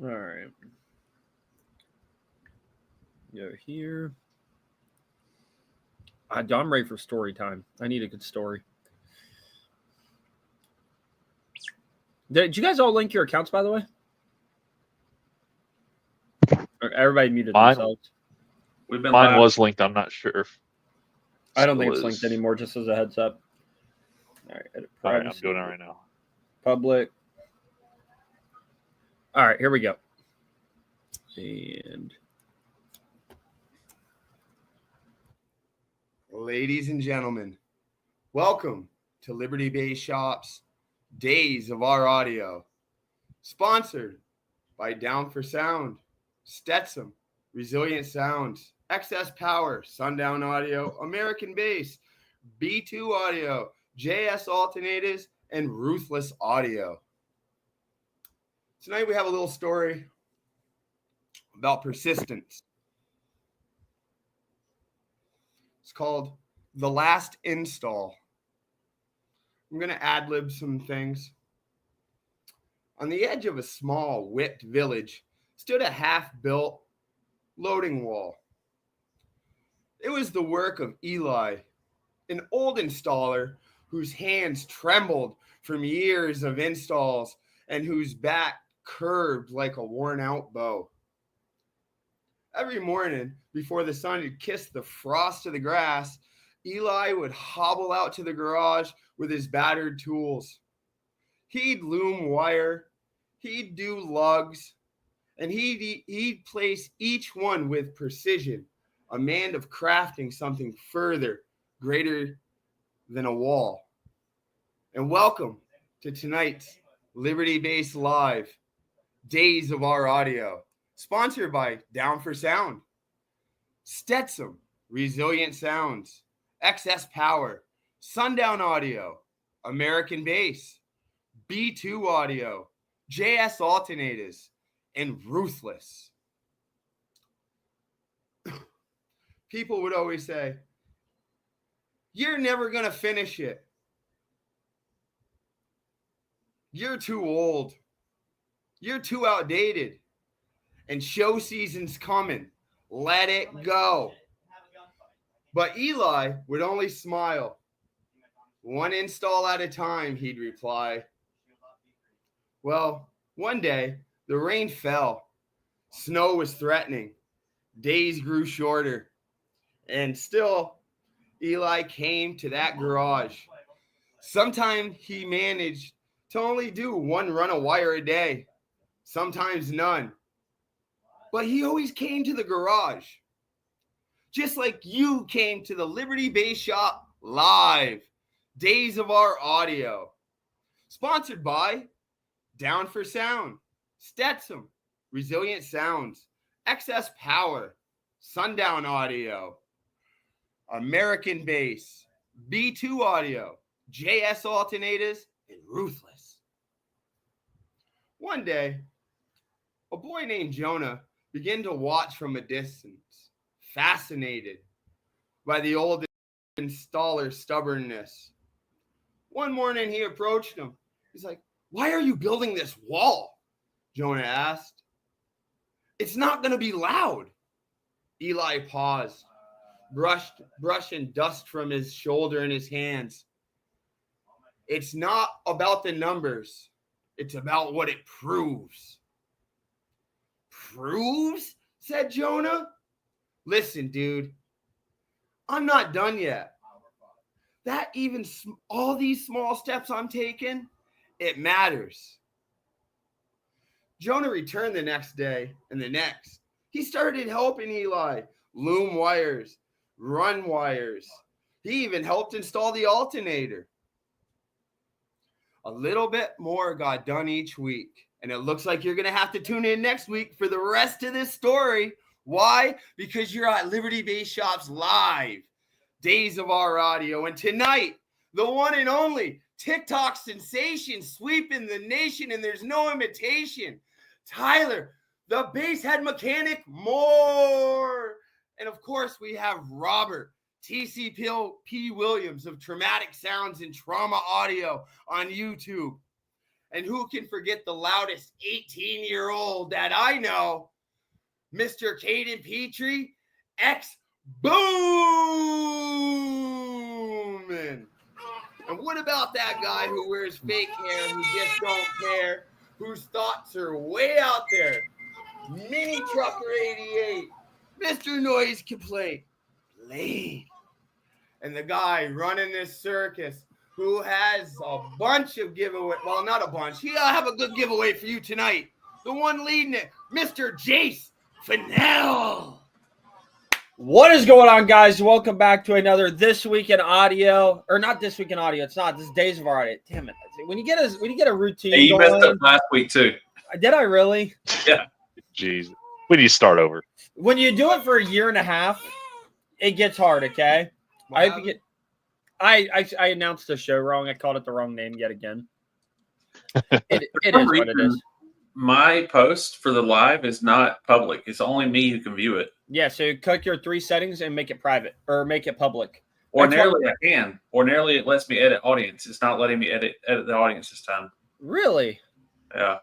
All right. Go here. I'm ready for story time. I need a good story. Did you guys all link your accounts, by the way? Or everybody muted Mine, themselves. We've been mine live. was linked. I'm not sure if I don't think still it's linked is. anymore, just as a heads up. All right, edit All right, I'm privacy, doing it right now. public. All right, here we go. And ladies and gentlemen, welcome to Liberty Bay Shop's Days of Our Audio, sponsored by Down for Sound, Stetson, Resilient Sounds, Excess Power, Sundown Audio, American Bass, B2 Audio, JS Alternators, and Ruthless Audio. Tonight we have a little story about persistence. It's called The Last Install. I'm going to ad-lib some things. On the edge of a small, whipped village stood a half-built loading wall. It was the work of Eli, an old installer whose hands trembled from years of installs and whose back curved like a worn-out bow. Every morning, before the sun had kissed the frost of the grass, Eli would hobble out to the garage with his battered tools. He'd loom wire, he'd do lugs, and he'd place each one with precision, a man of crafting something further, greater than a wall. And welcome to tonight's Liberty Base Live, Days of Our Audio, sponsored by Down for Sound, Stetson, Resilient Sounds, Excess Power, Sundown Audio, American Bass, B2 Audio, JS Alternators, and Ruthless. People would always say, "You're never going to finish it. You're too old. You're too outdated. And show season's coming. Let it go." But Eli would only smile. "One install at a time," he'd reply. Well, one day, the rain fell. Snow was threatening. Days grew shorter. And still, Eli came to that garage. Sometimes he managed to only do one run of wire a day, sometimes none. But he always came to the garage, just like you came to the Liberty Bay Shop Live, Days of Our Audio, sponsored by Down for Sound, Stetson, Resilient Sounds, Excess Power, Sundown Audio, American Bass, B2 Audio, JS Alternators, and Ruthless. One day, a boy named Jonah began to watch from a distance, fascinated by the old installer's stubbornness. One morning he approached him. He's like, "Why are you building this wall?" Jonah asked. "It's not going to be loud." Eli paused, brushing dust from his shoulder and his hands. "It's not about the numbers. It's about what it proves." "Proves?" said Jonah. "Listen, dude, I'm not done yet. That even all these small steps I'm taking, it matters." Jonah returned the next day and the next. He started helping Eli loom wires, run wires. He even helped install the alternator. A little bit more got done each week. And it looks like you're going to have to tune in next week for the rest of this story. Why? Because you're at Liberty Bay Shops Live, Days of Our Audio. And tonight, the one and only TikTok sensation sweeping the nation, and there's no imitation, Tyler, the basshead mechanic Moore. And of course, we have Robert, TCP Williams of Traumatic Sounds and Trauma Audio on YouTube. And who can forget the loudest 18-year-old that I know, Mr. Caden Petrie, ex-Boomin'. And what about that guy who wears fake hair, who just don't care, whose thoughts are way out there? Mini Trucker 88, Mr. Noise Complaint, Blade. And the guy running this circus who has a bunch of giveaway. Well, not a bunch. He'll have a good giveaway for you tonight. The one leading it, Mr. Jace Fennell. What is going on, guys? Welcome back to another This Week in Audio. Or not This Week in Audio. It's not. This is Days of Our Audio. Damn it. When you get a routine Hey, you going, messed up last week, too. Did I really? Yeah. Jeez. We need to start over. When you do it for a year and a half, it gets hard, okay? I announced the show wrong. I called it the wrong name yet again. It is what it is. My post for the live is not public. It's only me who can view it. Yeah, so click your 3 settings and make it private or make it public. Ordinarily, I can. Ordinarily, it lets me edit audience. It's not letting me edit the audience this time. Really? Yeah.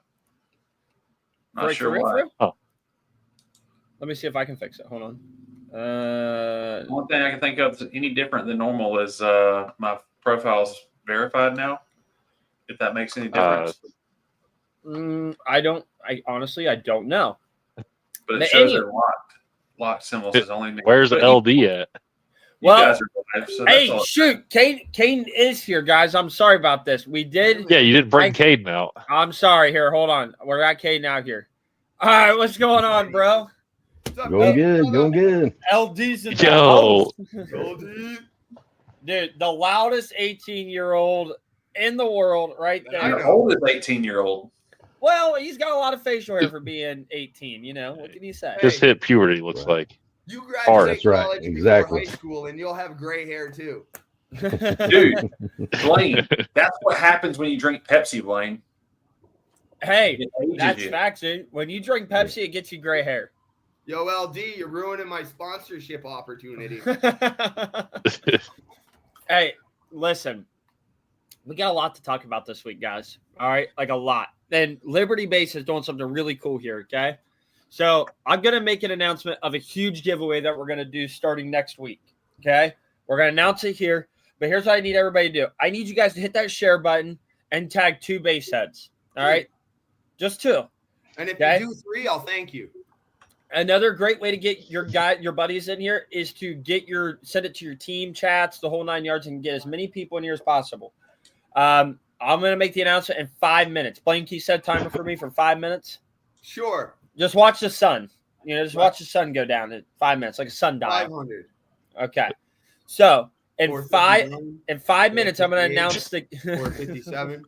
Not sure why. Oh. Let me see if I can fix it. Hold on. One thing I can think of that's any different than normal is my profile's verified now. If that makes any difference. I honestly don't know. But it shows they're locked. Locked symbols is only me. Where's the LD at? You guys are live, so that's hey, all. shoot. Kane is here, guys. I'm sorry about this. We did. Yeah, you didn't bring Caden out. I'm sorry. Here, hold on. We're at Kane out here. All right, what's going on, bro? Going good. LD's in the Yo. house. Dude, the loudest 18-year-old in the world right there. The oldest 18-year-old. Well, he's got a lot of facial hair for being 18, you know. What can you say? Just hit puberty, looks like. You Hard, graduate that's right, college before exactly. high school, and you'll have gray hair too. Dude, Blaine, that's what happens when you drink Pepsi, Blaine. Hey, It ages that's you. facts, dude. When you drink Pepsi, it gets you gray hair. Yo, LD, you're ruining my sponsorship opportunity. Hey, listen. We got a lot to talk about this week, guys. All right? Like a lot. And Liberty Base is doing something really cool here, okay? So I'm going to make an announcement of a huge giveaway that we're going to do starting next week, okay? We're going to announce it here, but here's what I need everybody to do. I need you guys to hit that share button and tag 2 bass heads, all right? Just 2. And if Okay. you do 3, I'll thank you. Another great way to get your buddies in here is to send it to your team chats, the whole 9 yards, and get as many people in here as possible. I'm going to make the announcement in 5 minutes. Blaine, can you set a timer for me for 5 minutes? Sure. Just watch the sun. Just watch the sun go down in 5 minutes, like a sundial. 500. Okay. So in 459, 5 minutes, I'm going to 458, announce the 457,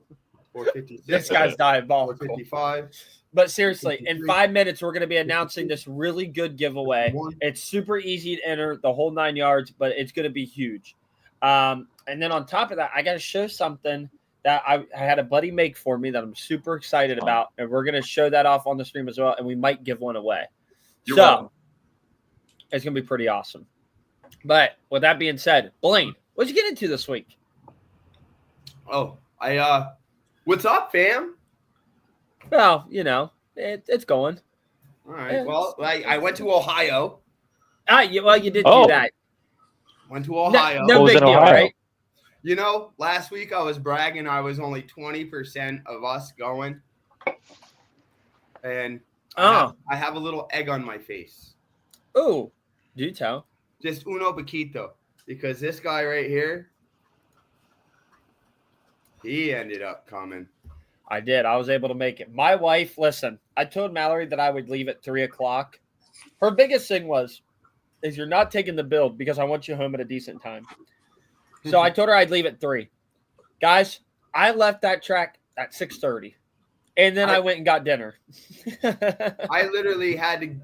456, this guy's diabolical. 455. But seriously, in 5 minutes, we're going to be announcing this really good giveaway. 1. It's super easy to enter the whole 9 yards, but it's going to be huge. And then on top of that, I got to show something that I had a buddy make for me that I'm super excited about, and we're going to show that off on the stream as well, and we might give one away. You're welcome. It's going to be pretty awesome. But with that being said, Blaine, what'd you get into this week? Oh, what's up, fam? Well, it's going. All right. Well, I went to Ohio. You did do that. Went to Ohio. No was big in deal, Ohio? right? Last week I was bragging I was only 20% of us going. And I have a little egg on my face. Ooh, do tell. Just uno poquito. Because this guy right here, he ended up coming. I did. I was able to make it. My wife, listen, I told Mallory that I would leave at 3:00. Her biggest thing is you're not taking the build because I want you home at a decent time. So I told her I'd leave at 3. Guys, I left that track at 6:30. And then I went and got dinner. I literally had to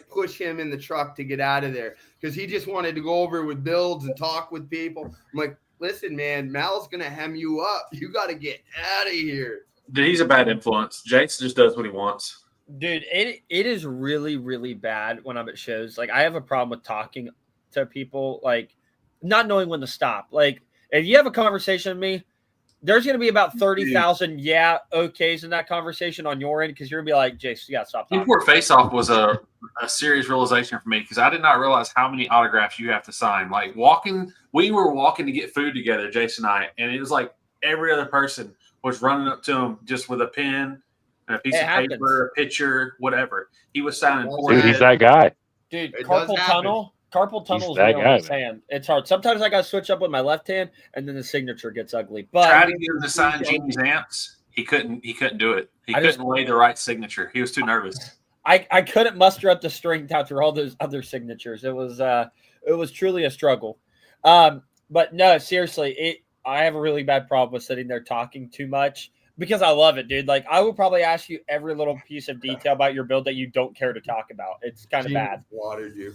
push him in the truck to get out of there because he just wanted to go over with builds and talk with people. I'm like, listen, man, Mal's going to hem you up. You got to get out of here. Dude, he's a bad influence. Jace just does what he wants. Dude, it is really, really bad when I'm at shows. Like, I have a problem with talking to people, like, not knowing when to stop. Like, if you have a conversation with me, there's going to be about 30,000 okays in that conversation on your end because you're going to be like, Jace, you got to stop talking. Import face-off was a serious realization for me because I did not realize how many autographs you have to sign. Like we were walking to get food together, Jason and I, and it was like every other person was running up to him just with a pen and a piece of paper, a picture, whatever. He was signing. Dude, he's that guy. Dude, carpal tunnel is that real guy, in his hand. It's hard. Sometimes I got to switch up with my left hand, and then the signature gets ugly. But tried to get him to sign Genie's amps. He couldn't do it. He couldn't lay the right signature. He was too nervous. I couldn't muster up the strength after all those other signatures. It was truly a struggle. But no, seriously, I have a really bad problem with sitting there talking too much because I love it, dude. Like I will probably ask you every little piece of detail about your build that you don't care to talk about. It's kind of bad. Watered you.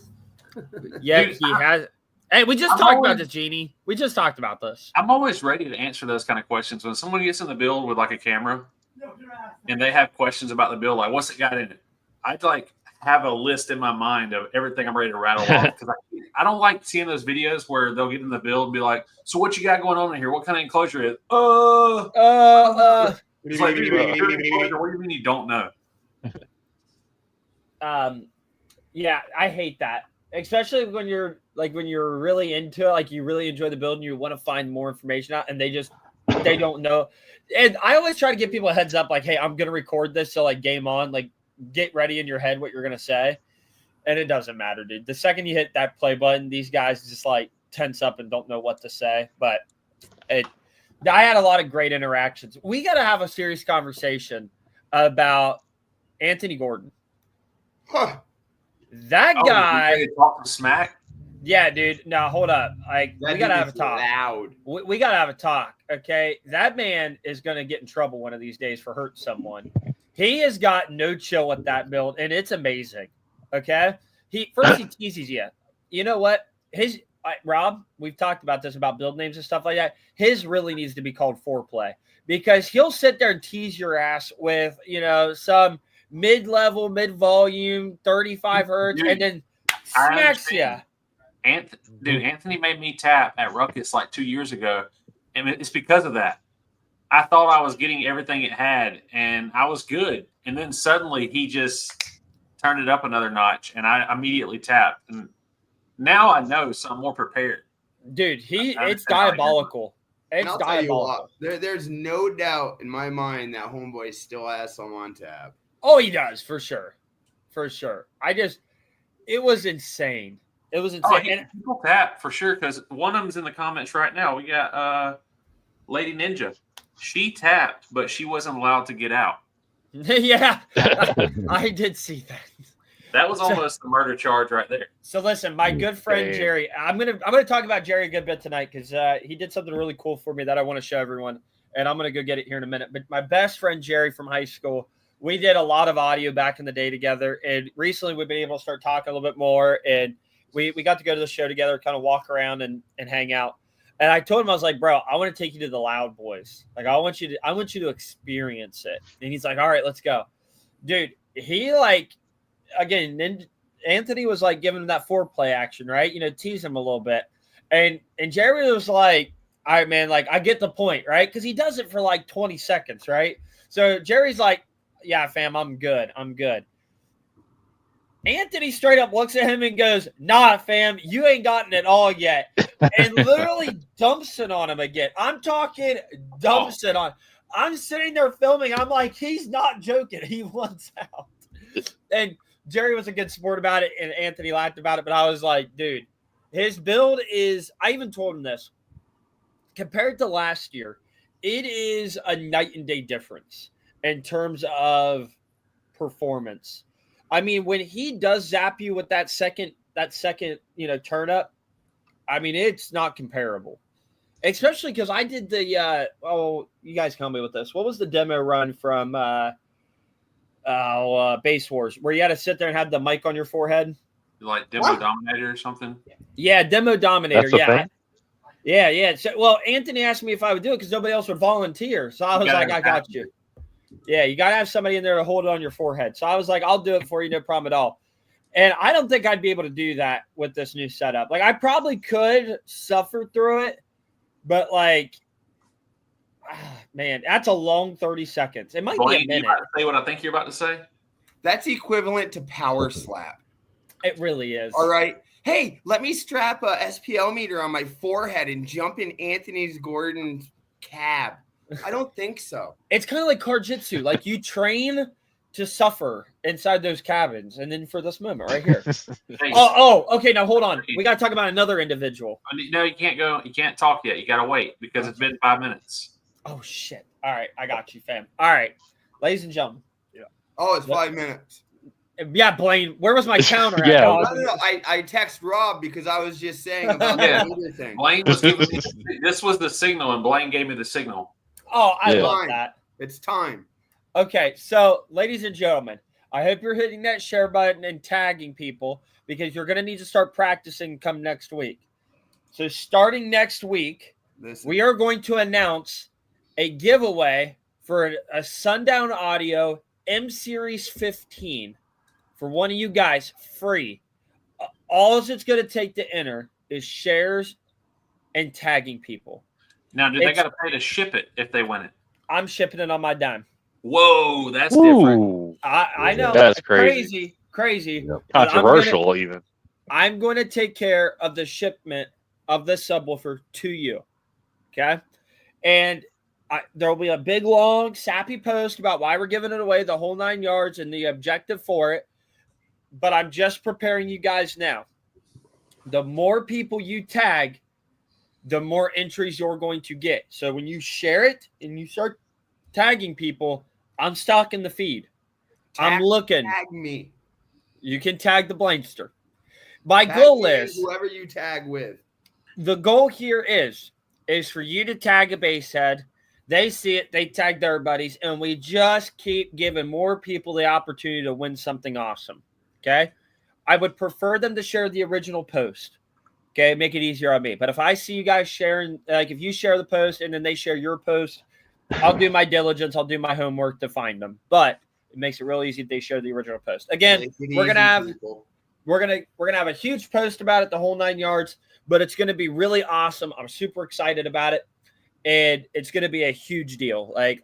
Yeah, dude, he has. Hey, we just talked about this, Genie. We just talked about this. I'm always ready to answer those kind of questions. When someone gets in the build with like a camera and they have questions about the build, like what's it got in it? I'd like have a list in my mind of everything I'm ready to rattle off because I don't like seeing those videos where they'll get in the build and be like, so what you got going on in here? What kind of enclosure is it? It's like, what do you mean you don't know? Yeah, I hate that. Especially when you're really into it, like you really enjoy the build and you want to find more information out and they don't know. And I always try to give people a heads up, like, hey, I'm gonna record this, so like game on, like get ready in your head what you're gonna say. And it doesn't matter, dude. The second you hit that play button, these guys just like tense up and don't know what to say. But I had a lot of great interactions. We gotta have a serious conversation about Anthony Gordon. Huh. That guy talking smack. Yeah, dude. No, hold up. Like we gotta have a talk. Loud. We gotta have a talk. Okay, that man is gonna get in trouble one of these days for hurting someone. He has got no chill with that build, and it's amazing. Okay, he teases you. You know what? Rob, we've talked about this about build names and stuff like that. His really needs to be called foreplay because he'll sit there and tease your ass with some mid-level, mid-volume, 35 hertz, and then smacks you. Anthony made me tap at Ruckus like 2 years ago, and it's because of that. I thought I was getting everything it had, and I was good. And then suddenly he just turned it up another notch, and I immediately tapped. And now I know, so I'm more prepared. Dude, it's diabolical. It's diabolical. There's no doubt in my mind that Homeboy still has some on tap. Oh, he does, for sure. For sure. It was insane. It was insane. People tap for sure because one of them's in the comments right now. We got Lady Ninja. She tapped, but she wasn't allowed to get out. Yeah, I did see that. That was almost a murder charge right there. So listen, my good friend Jerry, I'm gonna talk about Jerry a good bit tonight because he did something really cool for me that I want to show everyone, and I'm gonna go get it here in a minute. But my best friend Jerry from high school, we did a lot of audio back in the day together, and recently we've been able to start talking a little bit more, and we got to go to the show together, kind of walk around and hang out. And I told him, I was like, bro, I want to take you to the Loud Boys. Like, I want you to experience it. And he's like, all right, let's go. Dude, he Anthony was like giving him that foreplay action, right? Tease him a little bit. And Jerry was like, all right, man, like I get the point, right? Because he does it for like 20 seconds, right? So Jerry's like, yeah, fam, I'm good. Anthony straight up looks at him and goes, nah, fam, you ain't gotten it all yet. And literally dumps it on him again. I'm talking dumps it on. I'm sitting there filming. I'm like, he's not joking. He wants out. And Jerry was a good sport about it, and Anthony laughed about it. But I was like, dude, his build is – I even told him this. Compared to last year, it is a night and day difference in terms of performance. I mean, when he does zap you with that second, turn up, I mean, it's not comparable. Especially because I did the you guys help me with this. What was the demo run from Bass Wars where you had to sit there and have the mic on your forehead? Like Demo Dominator or something? Yeah, Demo Dominator. That's Yeah. So, Anthony asked me if I would do it because nobody else would volunteer. So I was like, I got you. Yeah, you got to have somebody in there to hold it on your forehead. So I was like, I'll do it for you, no problem at all. And I don't think I'd be able to do that with this new setup. Like, I probably could suffer through it, but, like, Man, that's a long 30 seconds. It might be Blaine, a you minute. about to say what I think you're about to say? That's equivalent to power slap. It really is. All right. Hey, let me strap a SPL meter on my forehead and jump in Anthony's Gordon's cab. I don't think so. It's kind of like Karjitsu. Like you train to suffer inside those cabins, and then for this moment right here. Hey, Okay. Now hold on. We got to talk about another individual. no, you can't go. You can't talk yet. You got to wait because it's been 5 minutes. Oh shit! All right, I got you, fam. All right, ladies and gentlemen. Oh, it's 5 minutes. Yeah, Blaine. Where was my counter? at, Yeah. dog? No. I text Rob because I was just saying about Yeah. the meter thing. Blaine was giving me, this was the signal, and Blaine gave me the signal. Oh, I Yeah. love that. It's time. Okay, so ladies and gentlemen, I hope you're hitting that share button and tagging people because you're going to need to start practicing come next week. So starting next week, Listen. we are going to announce a giveaway for a Sundown Audio M Series 15 for one of you guys, free. All it's going to take to enter is shares and tagging people. Now, do they got to pay to ship it if they win it? I'm shipping it on my dime. Whoa, that's different. Ooh, I know. That's Crazy. Yep. But controversial even. I'm going to take care of the shipment of this subwoofer to you. Okay. And there will be a big, long, sappy post about why we're giving it away, the whole 9 yards and the objective for it. But I'm just preparing you guys now. The more people you tag, the more entries you're going to get. So when you share it and you start tagging people, I'm stocking the feed. I'm looking. Tag me. You can tag the Blankster. My Tag goal me and is whoever you tag with. the goal here is for you to tag a basshead. They see it, they tag their buddies, and we just keep giving more people the opportunity to win something awesome. Okay. I would prefer them to share the original post. Okay. Make it easier on me. But if I see you guys sharing, like if you share the post and then they share your post, I'll do my diligence. I'll do my homework to find them. But it makes it real easy if they share the original post. Again, Make it we're gonna easy, have people. we're gonna have a huge post about it, the whole 9 yards. But it's gonna be really awesome. I'm super excited about it, and it's gonna be a huge deal. Like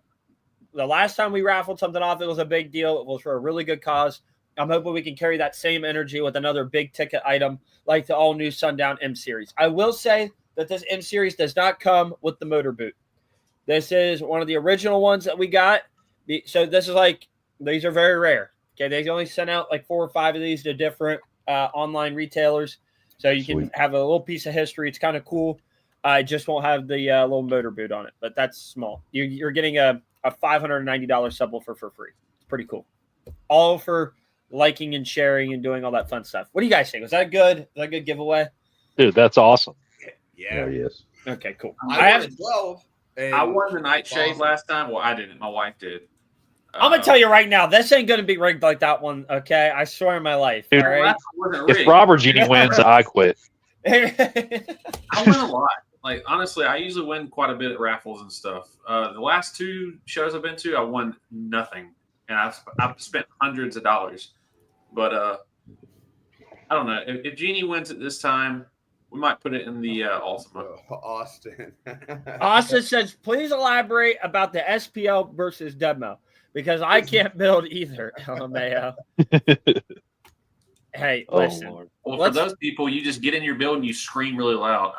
the last time we raffled something off, it was a big deal. It was for a really good cause. I'm hoping we can carry that same energy with another big ticket item like the all new Sundown M Series. I will say that this M Series does not come with the motor boot. This is one of the original ones that we got. So this is like, these are very rare. Okay. They only sent out like 4 or 5 of these to different online retailers. So you can Sweet. have a little piece of history. It's kind of cool. I just won't have the little motor boot on it, but that's small. You're getting a $590 subwoofer for free. It's pretty cool. All for liking and sharing and doing all that fun stuff. What do you guys think? Was that good? Was that a good giveaway? Dude, that's awesome. Yeah. Oh, yes. Okay, cool. I won a 12. and- I won the nightshade last time. Well, I didn't. My wife did. I'm gonna tell you right now, this ain't gonna be rigged like that one. Okay, I swear on my life. Dude, All right. If Robert Genie wins, I quit. I win a lot. Like honestly, I usually win quite a bit at raffles and stuff. The last 2 shows I've been to, I won nothing, and I've spent hundreds of dollars. But I don't know if Genie wins it this time, we might put it in the Ultima. Austin. Austin says, please elaborate about the SPL versus demo because I can't build either. LMAO. Hey, Oh, listen. Lord. Well, Let's- for those people, you just get in your build and you scream really loud.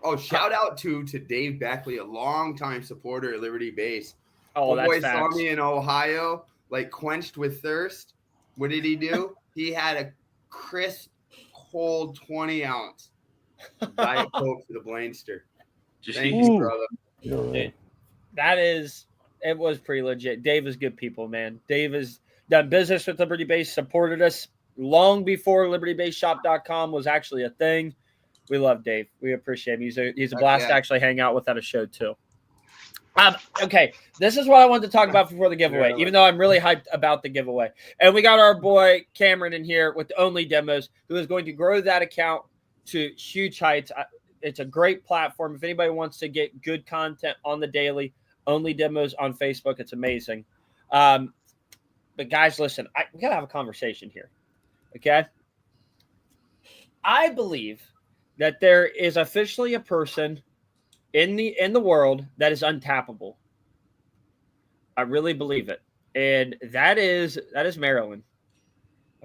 Oh, shout out to Dave Beckley, a longtime supporter of Liberty Base. Oh, The that's boy saw facts. me in Ohio, like quenched with thirst. What did he do? He had a crisp, cold 20-ounce Diet Coke for the Blainster. Just Thank you- you, brother. Dude, it was pretty legit. Dave is good people, man. Dave has done business with Liberty Base, supported us long before LibertyBaseShop.com was actually a thing. We love Dave. We appreciate him. He's a blast to actually hang out with at a show too. Okay, this is what I wanted to talk about before the giveaway, Really? even though I'm really hyped about the giveaway. And we got our boy Cameron in here with the Only Demos, who is going to grow that account to huge heights. It's a great platform. If anybody wants to get good content on the daily, Only Demos on Facebook. It's amazing. But guys, listen, we got to have a conversation here. Okay? I believe that there is officially a person in the world that is untappable. I really believe it. And that is Maryland.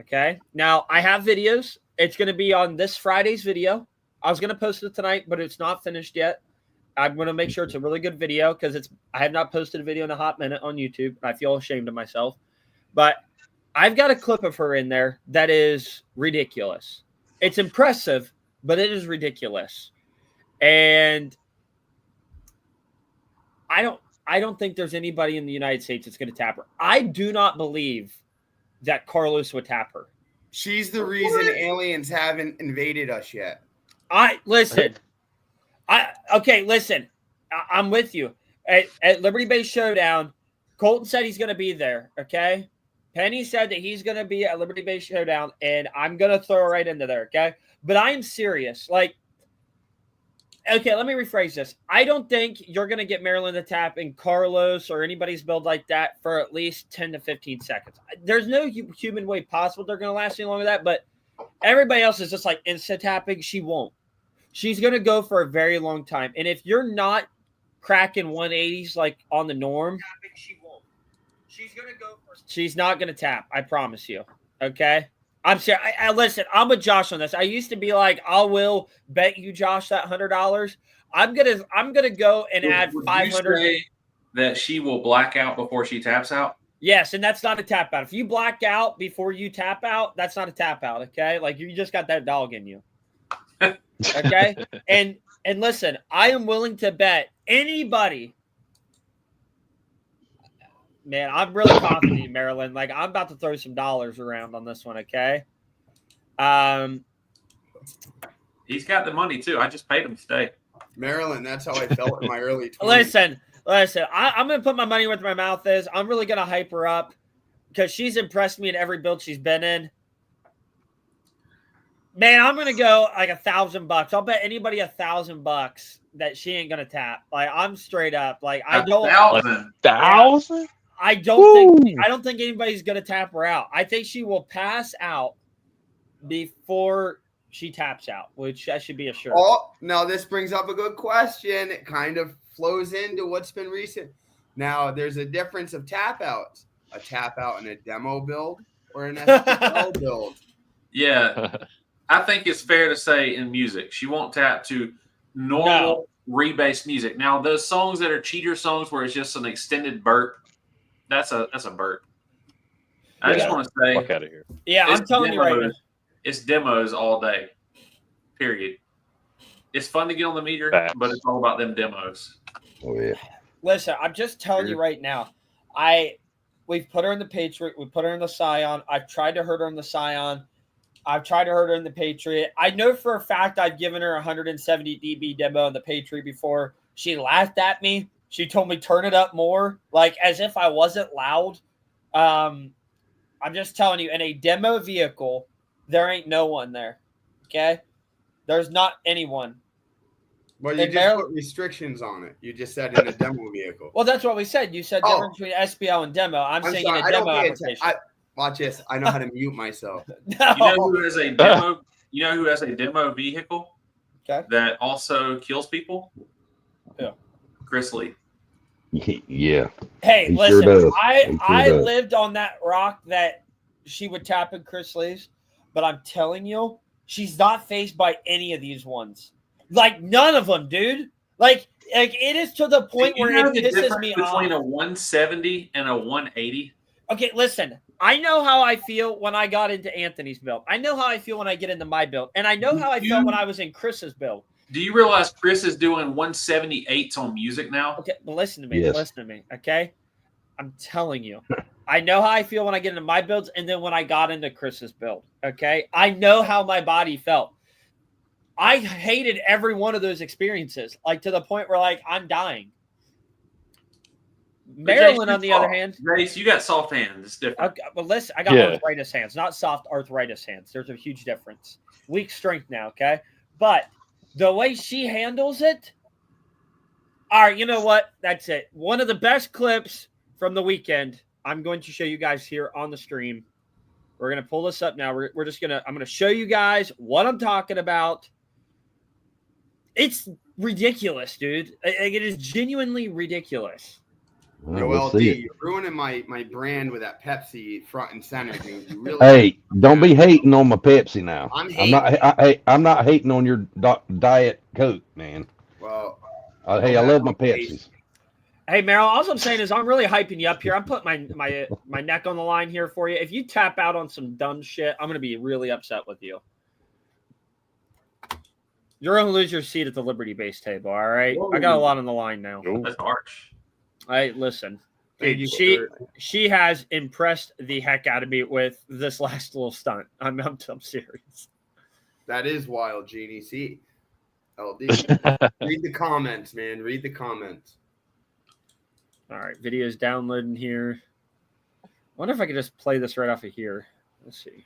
Okay. Now I have videos. It's going to be on this Friday's video. I was going to post it tonight, but it's not finished yet. I'm going to make sure it's a really good video because I have not posted a video in a hot minute on YouTube. I feel ashamed of myself. But I've got a clip of her in there that is ridiculous. It's impressive, but it is ridiculous. And I don't think there's anybody in the United States that's going to tap her. I do not believe that Carlos would tap her. She's the reason aliens haven't invaded us yet. Listen. I'm with you. At Liberty Base Showdown, Colton said he's going to be there, okay? Penny said that he's going to be at Liberty Base Showdown, and I'm going to throw right into there, okay? But I am serious. Like, okay, let me rephrase this. I don't think you're going to get Maryland to tap in Carlos or anybody's build like that for at least 10 to 15 seconds. There's no human way possible they're going to last any longer than that, but everybody else is just like instant tapping. She won't. She's going to go for a very long time. And if you're not cracking 180s like on the norm, she won't. She's not going to tap. I promise you. Okay? I'm serious. I listen, I'm with Josh on this. I used to be like, I will bet you, Josh, that $100. I'm gonna go and add 500. You say that she will black out before she taps out? Yes, and that's not a tap out. If you black out before you tap out, that's not a tap out. Okay, like you just got that dog in you. Okay, and listen, I am willing to bet anybody. Man, I'm really confident in Maryland. Like I'm about to throw some dollars around on this one. Okay. He's got the money too. I just paid him to stay. Maryland, that's how I felt in my early 20s. Listen. I'm going to put my money where my mouth is. I'm really going to hype her up because she's impressed me in every build she's been in. Man, I'm going to go like $1,000. I'll bet anybody $1,000 that she ain't going to tap. Like I'm straight up. Like I don't. 1,000. $1,000? I don't think anybody's going to tap her out. I think she will pass out before she taps out, which that should be a sure. Oh, now this brings up a good question. It kind of flows into what's been recent. Now, there's a difference of tap outs. A tap out in a demo build or an SPL build. Yeah. I think it's fair to say in music, she won't tap to normal rebased music. Now, those songs that are cheater songs where it's just an extended burp, that's a burp. I just want to say, Fuck out of here. Yeah, I'm telling you right now. It's demos all day. Period. It's fun to get on the meter, but it's all about them demos. Oh yeah. Listen, I'm just telling you right now. We've put her in the Patriot. We put her in the Scion. I've tried to hurt her in the Scion. I've tried to hurt her in the Patriot. I know for a fact I've given her 170 dB demo in the Patriot before. She laughed at me. She told me turn it up more, like as if I wasn't loud. I'm just telling you, in a demo vehicle, there ain't no one there. Okay? There's not anyone. Well, you just put restrictions on it. You just said in a demo vehicle. Well, that's what we said. You said difference between SPL and demo. I'm saying sorry, in a demo application. Watch this. I know how to mute myself. No. You know who has a demo? You know who has a demo vehicle that also kills people? Yeah. Chris Lee. Yeah. Hey, He listen. sure does. I lived on that rock that she would tap in Chris Lee's, but I'm telling you, she's not faced by any of these ones. Like none of them, dude. Like it is to the point where it pisses me off. Between a 170 and a 180. Okay, listen. I know how I feel when I got into Anthony's build. I know how I feel when I get into my build, and I know how I felt when I was in Chris's build. Do you realize Chris is doing 178s on music now? Okay, but listen to me. Yes. Listen to me. Okay, I'm telling you. I know how I feel when I get into my builds, and then when I got into Chris's build. Okay, I know how my body felt. I hated every one of those experiences, like to the point where like I'm dying. Maryland, on the other hand, Grace, you got soft hands. It's different. Okay, but listen, I got arthritis hands, not soft arthritis hands. There's a huge difference. Weak strength now, okay? But the way she handles it, all right, you know what? That's it. One of the best clips from the weekend. I'm going to show you guys here on the stream. We're going to pull this up now. I'm going to show you guys what I'm talking about. It's ridiculous, dude. It is genuinely ridiculous. Well, Joel we'll D, see it. you're ruining my brand with that Pepsi front and center, dude. You really Hey, don't be hating on my Pepsi now. I'm I'm not hating on your diet Coke, man. well. Hey, I love my Pepsis. Hey, Meryl, all I'm saying is I'm really hyping you up here. I'm putting my neck on the line here for you. If you tap out on some dumb shit, I'm going to be really upset with you. You're going to lose your seat at the Liberty Base table, all right? Whoa. I got a lot on the line now. That's harsh. Listen. Thank Dude, you, she has impressed the heck out of me with this last little stunt. I'm serious. That is wild, Genie. See, LD. Read the comments, man. Read the comments. All right, video's downloading here. Wonder if I could just play this right off of here. Let's see.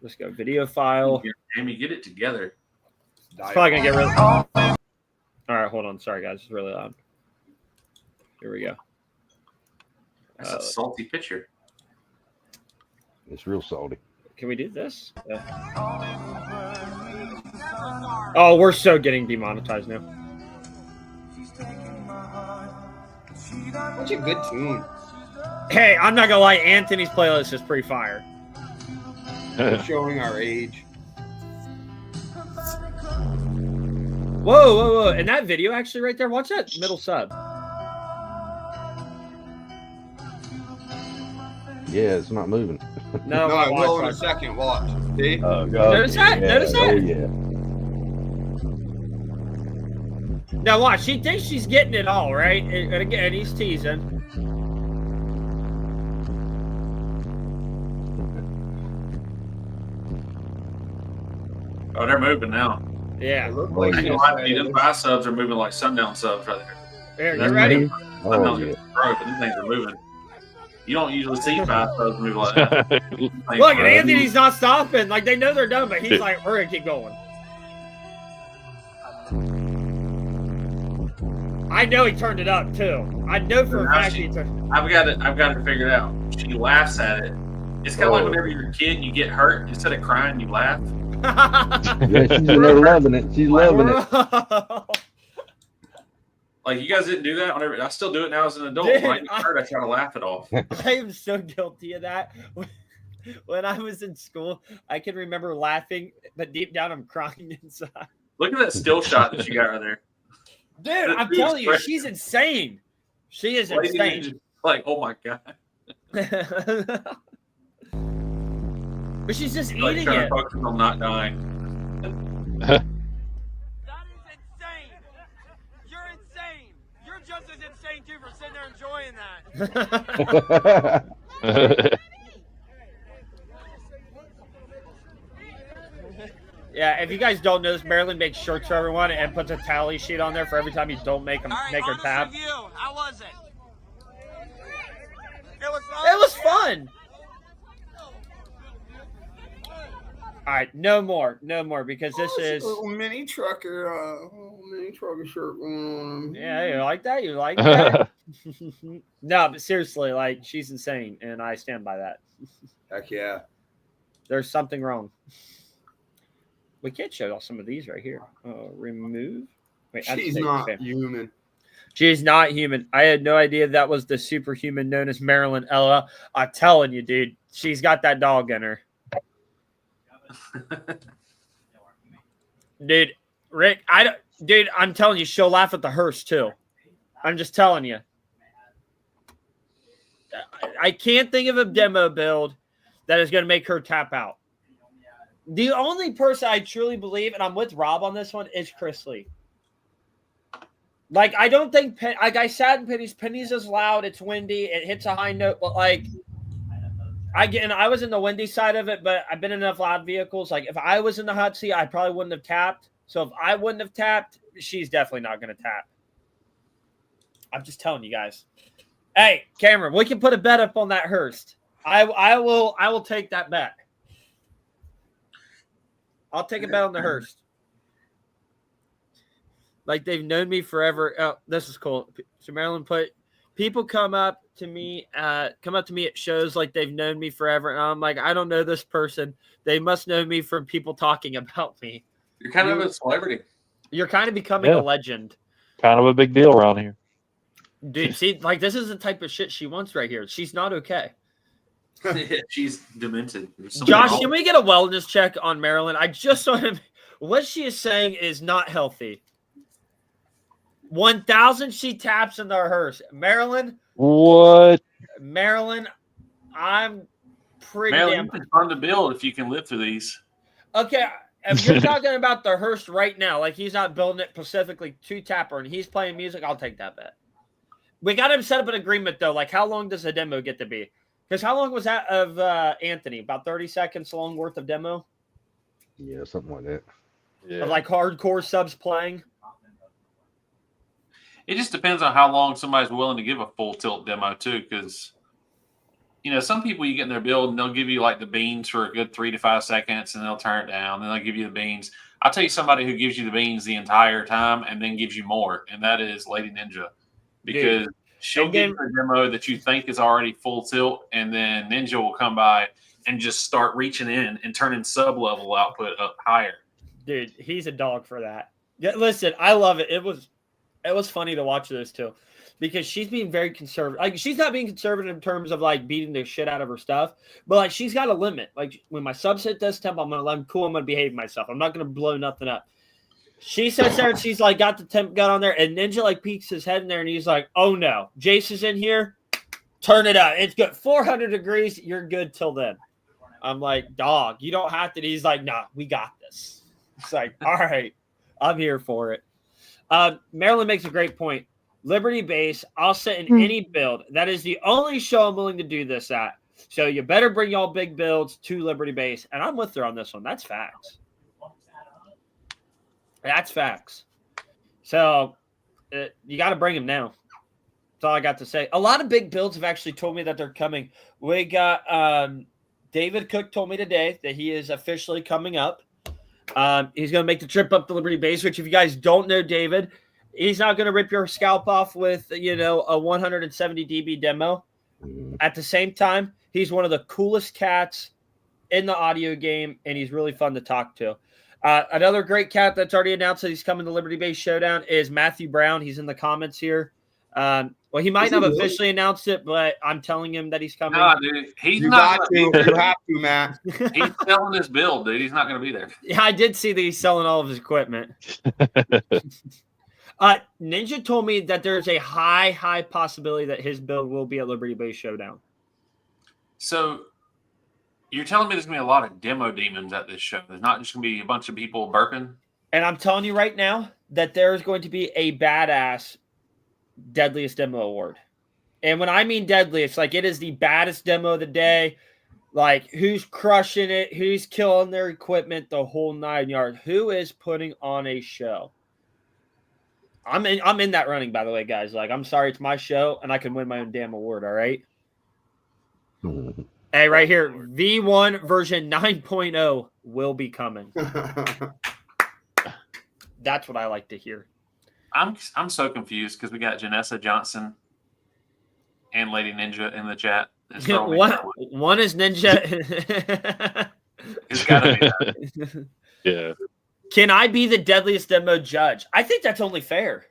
Let's go video file. Jamie, get it together. It's probably gonna get really. All right, hold on. Sorry, guys, it's really loud. Here we go. That's a salty picture. It's real salty. Can we do this? Oh, we're so getting demonetized now. Such a good tune. Hey, I'm not gonna lie. Anthony's playlist is pretty fire. We're showing our age. Whoa! And that video actually right there. Watch that middle sub. Yeah, it's not moving. No, I will in watch. a second. Watch. See? Oh, God. Notice that? Notice that? Oh, yeah. Now watch. She thinks she's getting it all, right? And again, he's teasing. Oh, they're moving now. Yeah. It looked Oh, like I yeah. can lie to you, them buy subs are moving like sundown subs right there. Here, you ready? Oh, Sundown's yeah. broke, but these things are moving. You don't usually see buy subs move like that. Look, and Anthony's not stopping. Like they know they're done, but he's like, "We're gonna keep going." I know he turned it up too. I know for a fact he turned. I've got it figured out. She laughs at it. It's kind of like whenever you're a kid and you get hurt, instead of crying, you laugh. Yeah, she's loving it. She's loving it. Like you guys didn't do that. Whenever I still do it now as an adult. Dude, when I get hurt, I try to laugh it off. I am so guilty of that. When I was in school, I can remember laughing, but deep down, I'm crying inside. Look at that still shot that you got right there. Dude, I'm telling you, she's insane. She is insane. Like, oh my god. But she's just Like eating trying it. to focus on not dying. That is insane. You're insane. You're just as insane too for sitting there enjoying that. Yeah, if you guys don't know this, Marilyn makes shirts for everyone and puts a tally sheet on there for every time you don't make them All right, make her honest tap. review. How was it? It was fun. It was fun. All right, no more, because this is. a little mini trucker shirt going on. Yeah, you like that? You like that? No, but seriously, like she's insane, and I stand by that. Heck yeah. There's something wrong. We can't show y'all some of these right here. Remove. Wait, She's not human. She's not human. I had no idea that was the superhuman known as Marilyn Ella. I'm telling you, dude, she's got that dog in her. Dude, Rick, I'm telling you, she'll laugh at the hearse too. I'm just telling you. I can't think of a demo build that is going to make her tap out. The only person I truly believe, and I'm with Rob on this one, is Chris Lee. Like, I don't think, like I sat in Penny's is loud, it's windy, it hits a high note, but like, I was in the windy side of it, but I've been in enough loud vehicles. Like, if I was in the hot seat, I probably wouldn't have tapped. So if I wouldn't have tapped, she's definitely not going to tap. I'm just telling you guys. Hey, Cameron, we can put a bet up on that Hearst. I will take that bet. I'll take a bet on the Hearst. Like they've known me forever. Oh, this is cool. So Marilyn put, people come up to me at shows like they've known me forever, and I'm like, I don't know this person. They must know me from people talking about me. You're kind of a celebrity. You're kind of becoming Yeah. a legend. Kind of a big deal around here. Dude, see, like this is the type of shit she wants right here. She's not okay. She's demented. There's something Josh, wrong. can we get a wellness check on Marilyn? I just saw him. What she is saying is not healthy. 1,000 she taps into her hearse. Marilyn, What? I'm pretty Marilyn, damn you can fund the build if you can live through these. okay. If you're talking about the hearse right now, like he's not building it specifically to Tapper and he's playing music, I'll take that bet. We got him set up an agreement though. Like, how long does the demo get to be? Because how long was that of Anthony? About 30 seconds long worth of demo Yeah, something like that. Yeah. of like hardcore subs playing. It just depends on how long somebody's willing to give a full tilt demo too, because some people you get in their build and they'll give you like the beans for a good 3 to 5 seconds and they'll turn it down. Then they'll give you the beans. I'll tell you somebody who gives you the beans the entire time and then gives you more, and that is Lady Ninja, because she'll give you a demo that you think is already full tilt, and then Ninja will come by and just start reaching in and turning sub level output up higher. Dude, he's a dog for that. Yeah, listen, I love it. It was funny to watch those two because she's being very conservative. Like, she's not being conservative in terms of like beating the shit out of her stuff, but like she's got a limit. Like when my subs hit this temp, I'm gonna let them cool. I'm gonna behave myself. I'm not gonna blow nothing up. She sits there and she's like got the temp gun on there, and Ninja like peeks his head in there and he's like, "Oh no, Jace is in here. Turn it up. It's good. 400 degrees. You're good till then." I'm like, "Dog, you don't have to." He's like, "Nah, we got this." It's like, all right, I'm here for it. Marilyn makes a great point. Liberty Base, I'll sit in any build. That is the only show I'm willing to do this at. So you better bring y'all big builds to Liberty Base. And I'm with her on this one. That's facts. That's facts. So you got to bring them now. That's all I got to say. A lot of big builds have actually told me that they're coming. We got David Cook told me today that he is officially coming up. He's going to make the trip up to Liberty Base, which if you guys don't know David, he's not going to rip your scalp off with, a 170 dB demo. At the same time, he's one of the coolest cats in the audio game, and he's really fun to talk to. Another great cat that's already announced that he's coming to Liberty Base Showdown is Matthew Brown. He's in the comments here. Well, he might not have officially announced it, but I'm telling him that he's coming. No, dude, he's You not. got to. You have to, Matt. He's selling his build, dude. He's not going to be there. Yeah, I did see that he's selling all of his equipment. Ninja told me that there's a high possibility that his build will be at Liberty Base Showdown. So you're telling me there's going to be a lot of demo demons at this show. There's not just going to be a bunch of people burping. And I'm telling you right now that there is going to be a badass deadliest demo award. And when I mean deadly, it's like it is the baddest demo of the day. Like who's crushing it, who's killing their equipment, the whole 9 yards. Who is putting on a show? I'm in that running, by the way, guys. Like, I'm sorry, it's my show, and I can win my own damn award, all right? Hey, right here, V1 version 9.0 will be coming. That's what I like to hear. I'm so confused because we got Janessa Johnson and Lady Ninja in the chat. One is Ninja. It's got to be that. Yeah. Can I be the deadliest demo judge? I think that's only fair.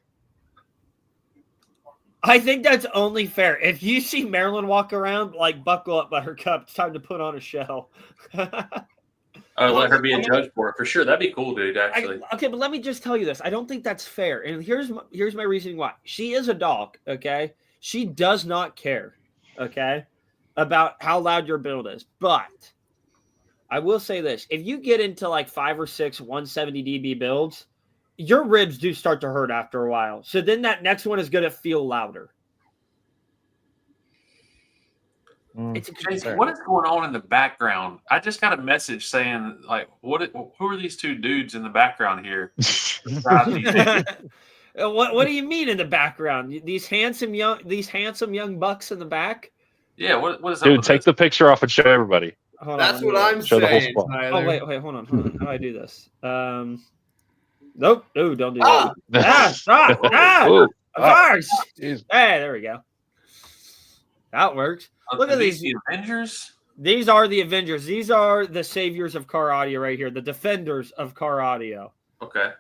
If you see Marilyn walk around, like, buckle up, Buttercup. It's time to put on a show. Let her be a judge for it. For sure. That'd be cool, dude, actually. Okay, but let me just tell you this. I don't think that's fair. And here's my reasoning why. She is a dog, okay? She does not care, okay, about how loud your build is. But I will say this. If you get into like 5 or 6 170 dB builds, your ribs do start to hurt after a while. So then that next one is going to feel louder. It's Jason, what is going on in the background? I just got a message saying, like, who are these two dudes in the background here? What do you mean in the background? These handsome young bucks in the back? Yeah, what is that? Dude, take the picture off and show everybody. That's what I'm Show the whole saying, squad. Tyler. Oh, wait, hold on. How do I do this? Nope. No, don't do that. Stop. Ooh. Gosh. Jeez. Hey, there we go. That works. Look at these. The Avengers. These are the Avengers. These are the saviors of car audio right here. The defenders of car audio. Okay.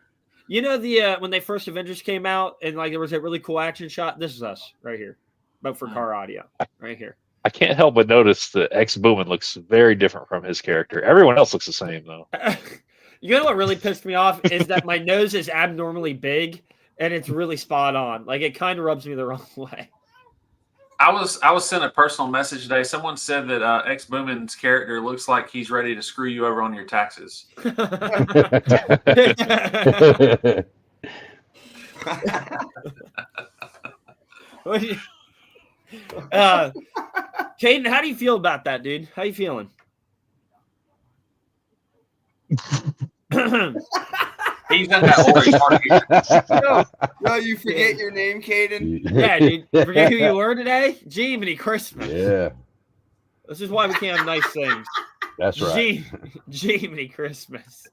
You know the when they first Avengers came out and like there was a really cool action shot. This is us right here, but for car audio, right here. I can't help but notice that X Boomin looks very different from his character. Everyone else looks the same though. You know what really pissed me off is that my nose is abnormally big and it's really spot on. Like it kind of rubs me the wrong way. I was sent a personal message today. Someone said that X Boomin's character looks like he's ready to screw you over on your taxes. Caden, how do you feel about that, dude? How you feeling? He's done that old No, you forget your name, Caden. Yeah, dude. Forget who you were today? Jiminy Christmas. Yeah, This is why we can't have nice things. that's right. Jiminy Christmas.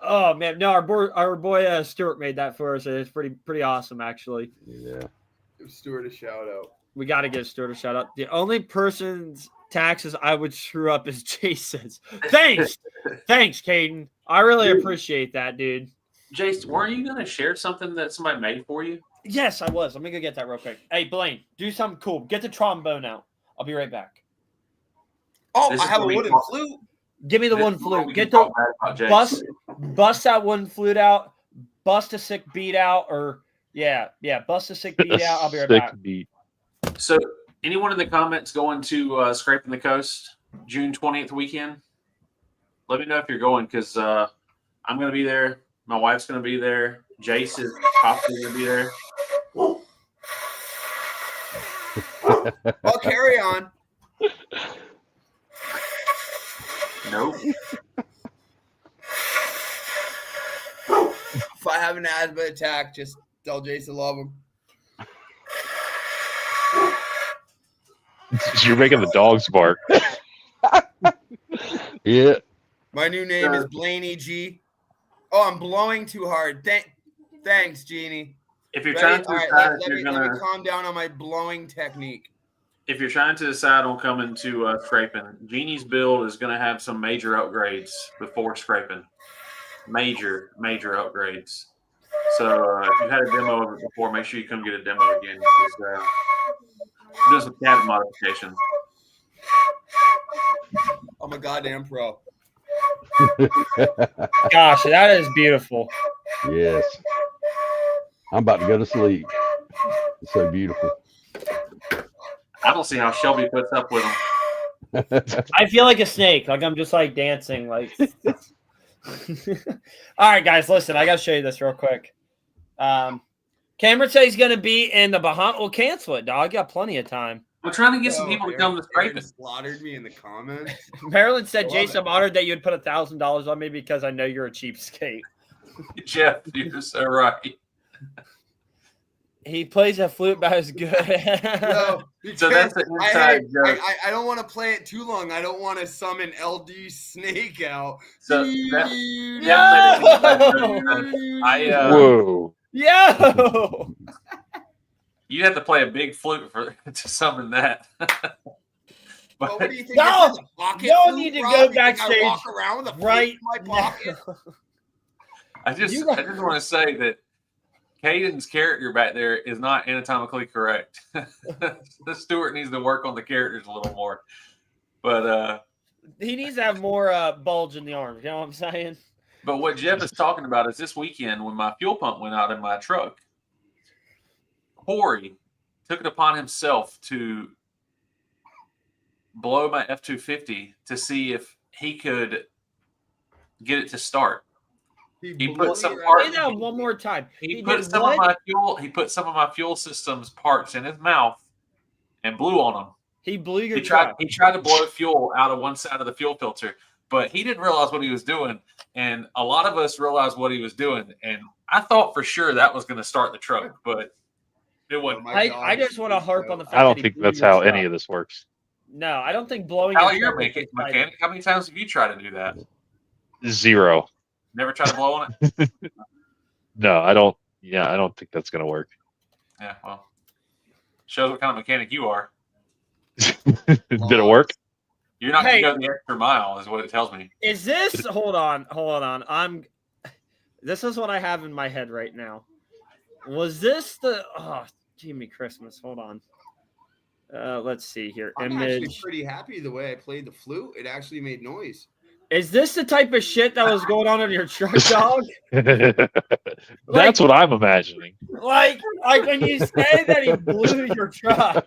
Oh man, no, our boy Stuart made that for us. It's pretty awesome, actually. Yeah. Give Stuart a shout out. We got to give Stuart a shout out. The only person's taxes I would screw up is Jason's. Thanks, Caden. I really appreciate that, dude. Jace, weren't you gonna share something that somebody made for you? Yes, I was. Let me go get that real quick. Hey, Blaine, do something cool. Get the trombone out. I'll be right back. Oh, This I is have a what we wooden call- flute. Give me the This one is what we flute. Get can the talk bad about Jace. bust that one flute out. Bust a sick beat out, or yeah, bust a sick beat out. I'll be right Sick back. beat. So, anyone in the comments going to Scraping the Coast June 20th weekend? Let me know if you're going because I'm going to be there. My wife's going to be there. Jace is possibly going to be there. I'll carry on. Nope. If I have an asthma attack, just tell Jason love him. You're making the dogs bark. Yeah. My new name is Blaney G. Oh, I'm blowing too hard. Thanks, Jeannie. If you're Ready? trying to All right, decide let if you're me gonna, calm down on my blowing technique. if you're trying to decide on coming to Scraping, Jeannie's build is going to have some major upgrades before Scraping. Major upgrades. So if you had a demo of it before, make sure you come get a demo again. Because, doing some cabin modifications. I'm a goddamn pro. Gosh, that is beautiful. Yes. I'm about to go to sleep. It's so beautiful. I don't see how Shelby puts up with them. I feel like a snake. Like I'm just like dancing. Like. All right, guys, listen. I gotta show you this real quick. Cameron says he's gonna be in the Bahamas. We'll cancel it, dog. You got plenty of time. I'm trying to get some people to come to Aaron Scraping. slaughtered me in the comments. Marilyn said, I love Jason, it. I'm honored that you would put $1,000 on me because I know you're a cheapskate. Jeff, you're so right. He plays a flute about as good. No, So that's the I, inside joke. I don't want to play it too long. I don't want to summon LD Snake out. So Whoa. Yo! you have to play a big flute for to summon that. What do you think? No, this is a pocket y'all flute, need to Rob? go You think backstage I walk around with a flute right in my pocket. I just You want to say that Caden's character back there is not anatomically correct. The Stewart needs to work on the characters a little more. But He needs to have more bulge in the arms. You know what I'm saying? but what Jeff is talking about is this weekend when my fuel pump went out in my truck, Corey took it upon himself to blow my F-250 to see if he could get it to start. He put some Say that one more time. He did put some what? of my fuel. He put some of my fuel system's parts in his mouth and blew on them. He blew your He tried. truck. He tried to blow fuel out of one side of the fuel filter, but he didn't realize what he was doing. And a lot of us realized what he was doing. And I thought for sure that was going to start the truck, but it wasn't. I just want to harp on the fact I don't that he think blew that's your how truck. any of this works. No, I don't think blowing How your you're truck a is exciting. mechanic? How many times have you tried to do that? 0. Never tried to blow on it? No, I don't. Yeah, I don't think that's gonna work. Yeah, well, shows what kind of mechanic you are. Did it work? You're not Hey. going to go the extra mile, is what it tells me. Is this? Hold on. This is what I have in my head right now. Was this the Jimmy Christmas? Hold on. Let's see here. I'm actually Image. pretty happy the way I played the flute. It actually made noise. Is this the type of shit that was going on in your truck, dog? That's what I'm imagining. Like when you say that he blew your truck.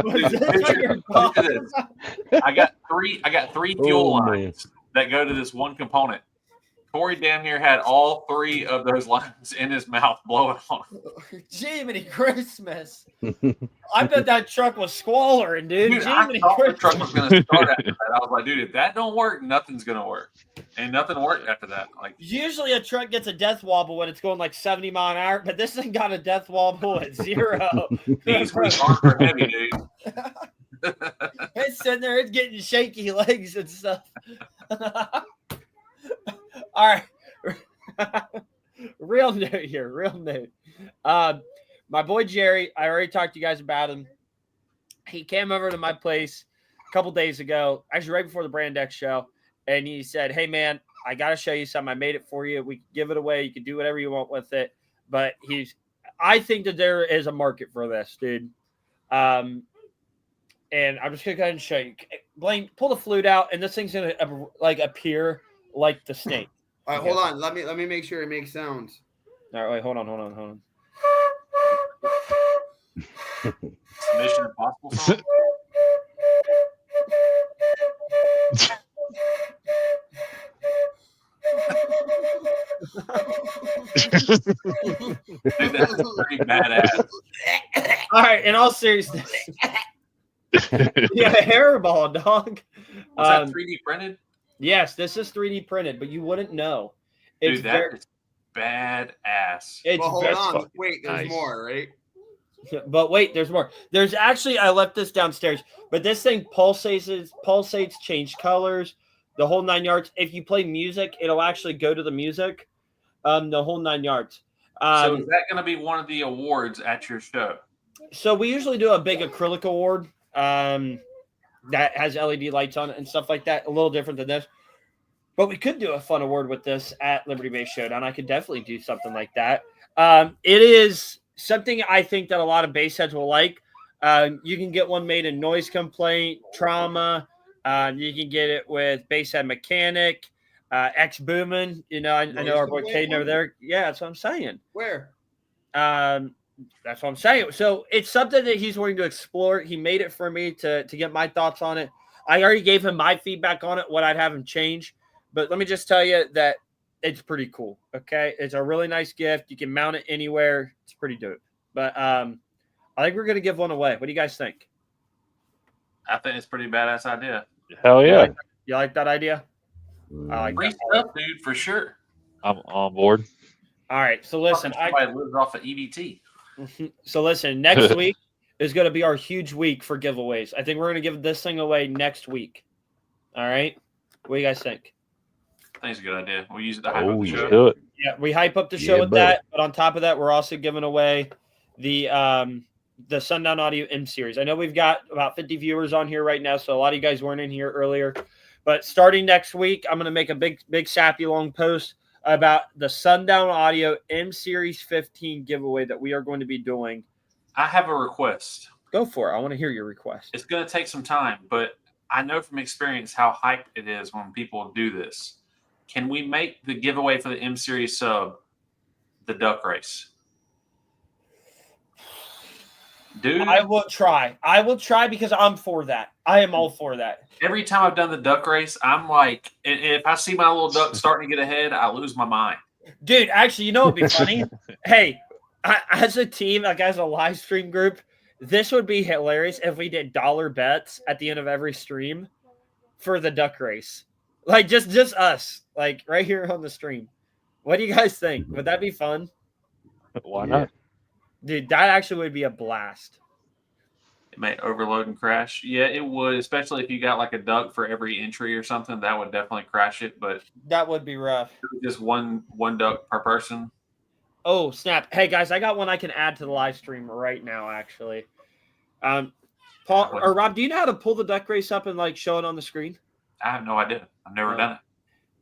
Was this what you're Look at this. I got three fuel Oh, man. lines that go to this one component. Corey damn near had all 3 of those lines in his mouth blowing on. Jiminy Christmas. I bet that truck was squalling, dude. Dude, I Jiminy thought the Christmas. truck was going to start after that. I was like, dude, if that don't work, nothing's going to work. And nothing worked after that. Like, Usually a truck gets a death wobble when it's going like 70 mile an hour, but this thing got a death wobble at 0. these arms are heavy, dude. It's sitting there, it's getting shaky legs and stuff. All right. Real note here. Real note. My boy Jerry, I already talked to you guys about him. He came over to my place a couple days ago, actually right before the Brand X show, and he said, "Hey man, I got to show you something. I made it for you. We can give it away. You can do whatever you want with it." But I think that there is a market for this, dude. And I'm just gonna go ahead and show you. Blaine, pull the flute out, and this thing's gonna like appear like the snake. All right, hold on. Let me make sure it makes sounds. All right, wait, hold on. Mission Impossible song. Dude, that's pretty badass. All right, in all seriousness, yeah, hairball, dog. Was that 3D printed? Yes, this is 3D printed, but you wouldn't know. Dude, that is badass. It's Well, hold very- on. Wait, there's nice. more, right? But wait, there's more. There's actually, I left this downstairs, but this thing pulsates, change colors, the whole 9 yards. If you play music, it'll actually go to the music, the whole 9 yards. So is that going to be one of the awards at your show? So we usually do a big acrylic award that has LED lights on it and stuff like that. A little different than this. But we could do a fun award with this at Liberty Base Showdown. I could definitely do something like that. It is something I think that a lot of bass heads will like. You can get one made in Noise Complaint, Trauma. You can get it with Bass Head Mechanic, X Boomin. You know, I know our boy Caden over there. Yeah, that's what I'm saying. Where? That's what I'm saying. So it's something that he's willing to explore. He made it for me to get my thoughts on it. I already gave him my feedback on it, what I'd have him change. But let me just tell you that it's pretty cool. Okay. It's a really nice gift. You can mount it anywhere. It's pretty dope. But I think we're going to give one away. What do you guys think? I think it's a pretty badass idea. Hell yeah. You like that idea? I like Free that. stuff, dude, for sure. I'm on board. All right. So listen, Somebody lives off of EBT. So listen, next week is going to be our huge week for giveaways. I think we're going to give this thing away next week. All right. What do you guys think? I think it's a good idea. We'll use it to hype up Oh, the you show. should. Yeah, we hype up the show Yeah, with buddy. that, but on top of that, we're also giving away the Sundown Audio M series. I know we've got about 50 viewers on here right now, so a lot of you guys weren't in here earlier. But starting next week, I'm going to make a big sappy long post about the Sundown Audio M Series 15 giveaway that we are going to be doing. I have a request. Go for it. I want to hear your request. It's going to take some time, but I know from experience how hyped it is when people do this. Can we make the giveaway for the M Series sub the duck race? Dude, I will try. I will try because I'm for that. I am all for that. every time I've done the duck race, I'm like, if I see my little duck starting to get ahead, I lose my mind. Dude, actually, you know what would be funny? Hey, as a team, like as a live stream group, this would be hilarious if we did dollar bets at the end of every stream for the duck race. Like just us, like right here on the stream. What do you guys think? Would that be fun? Why not? Dude, that actually would be a blast. It may overload and crash. Yeah, it would, especially if you got like a duck for every entry or something. That would definitely crash it. But That would be rough. just one duck per person. Oh, snap. Hey, guys, I got one I can add to the live stream right now, actually. Paul or Rob, do you know how to pull the duck race up and like show it on the screen? I have no idea. I've never done it.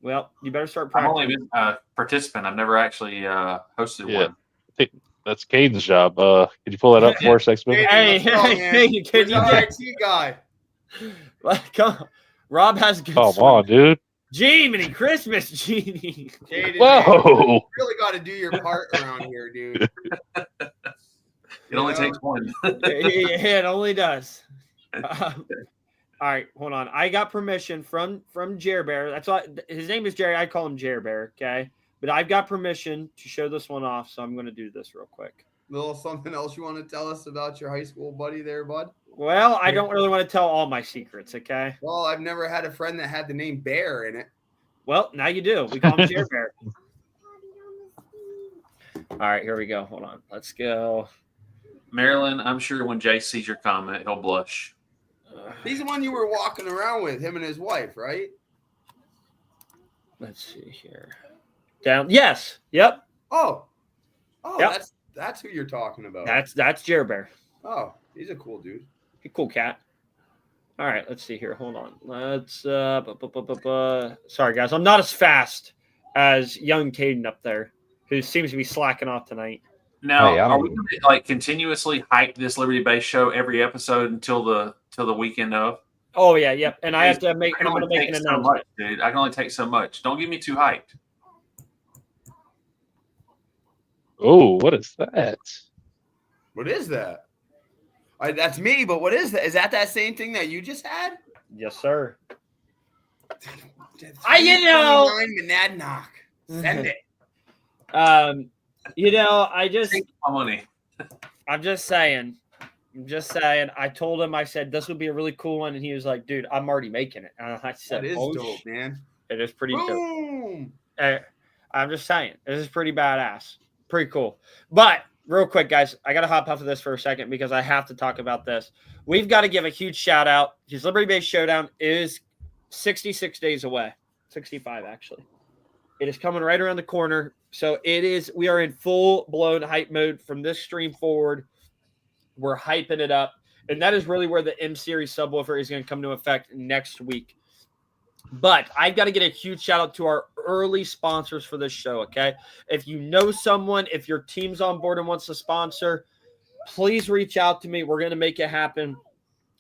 Well, you better start I've practicing. only been a participant. I've never actually hosted Yeah. one. That's Caden's job. Could you pull that up for us, X-Boom? Hey, let's go, man. hey, can Where's you our get? IT guy? Come on. Rob has good Come swing. on, dude. Genie, Christmas genie. Jaden, Whoa. you really got to do your part around here, dude. It only takes one. Yeah, it only does. All right, hold on. I got permission from Jer Bear. That's why his name is Jerry. I call him Jer Bear. Okay, but I've got permission to show this one off, so I'm going to do this real quick. Little something else you want to tell us about your high school buddy there, bud? Well, I don't really want to tell all my secrets. Okay. Well, I've never had a friend that had the name Bear in it. Well, now you do. We call him Jer Bear. All right, here we go. Hold on. Let's go. Marilyn, I'm sure when Jay sees your comment, he'll blush. He's the one you were walking around with, him and his wife, right? Let's see here. Down. Yes. Yep. Oh, Yep. that's who you're talking about. That's Jer Bear. Oh, he's a cool dude. Cool cat. All right, let's see here. Hold on. Let's sorry guys, I'm not as fast as young Caden up there, who seems to be slacking off tonight. Now, Hey, I are don't- we going to like continuously hype this Liberty Base show every episode until the weekend of? Oh yeah, yep. And I have to make. I can I'm going to only make an take so announcement. much, dude. I can only take so much. Don't get me too hyped. Oh, what is that? What is that? That's me, but what is that? Is that same thing that you just had? Yes, sir. You know. Monadnock. Send it. I just. Take my money. I'm just saying. I told him. I said this would be a really cool one, and he was like, "Dude, I'm already making it." And I said, That is "Oh, dope, man. it is pretty dope." Boom. I'm just saying, this is pretty badass. Pretty cool. But real quick, guys, I got to hop off of this for a second because I have to talk about this. We've got to give a huge shout out because Liberty Base Showdown is 66 days away. 65, actually. It is coming right around the corner. So we are in full blown hype mode from this stream forward. We're hyping it up. And that is really where the M Series subwoofer is going to come to effect next week. But I've got to get a huge shout out to our early sponsors for this show, okay? If you know someone, if your team's on board and wants to sponsor, please reach out to me. We're going to make it happen.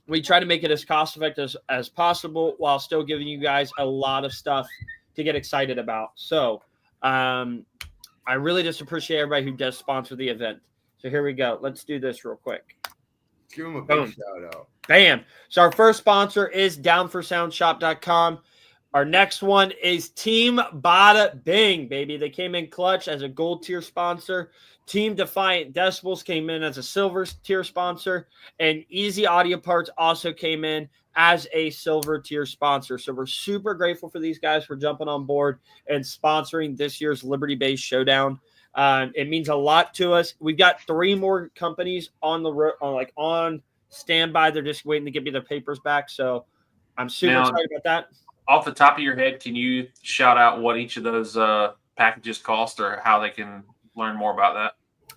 We try to make it as cost-effective as possible while still giving you guys a lot of stuff to get excited about. So I really just appreciate everybody who does sponsor the event. So here we go. Let's do this real quick. Give him a big Boom. shout out. Bam. So our first sponsor is downforsoundshop.com. Our next one is Team Bada Bing, baby. They came in clutch as a gold tier sponsor. Team Defiant Decibels came in as a silver tier sponsor. And Easy Audio Parts also came in as a silver tier sponsor. So we're super grateful for these guys for jumping on board and sponsoring this year's Liberty Base Showdown. It means a lot to us. We've got 3 more companies on standby. They're just waiting to give me their papers back. So I'm super excited about that. Off the top of your head, can you shout out what each of those packages cost or how they can learn more about that?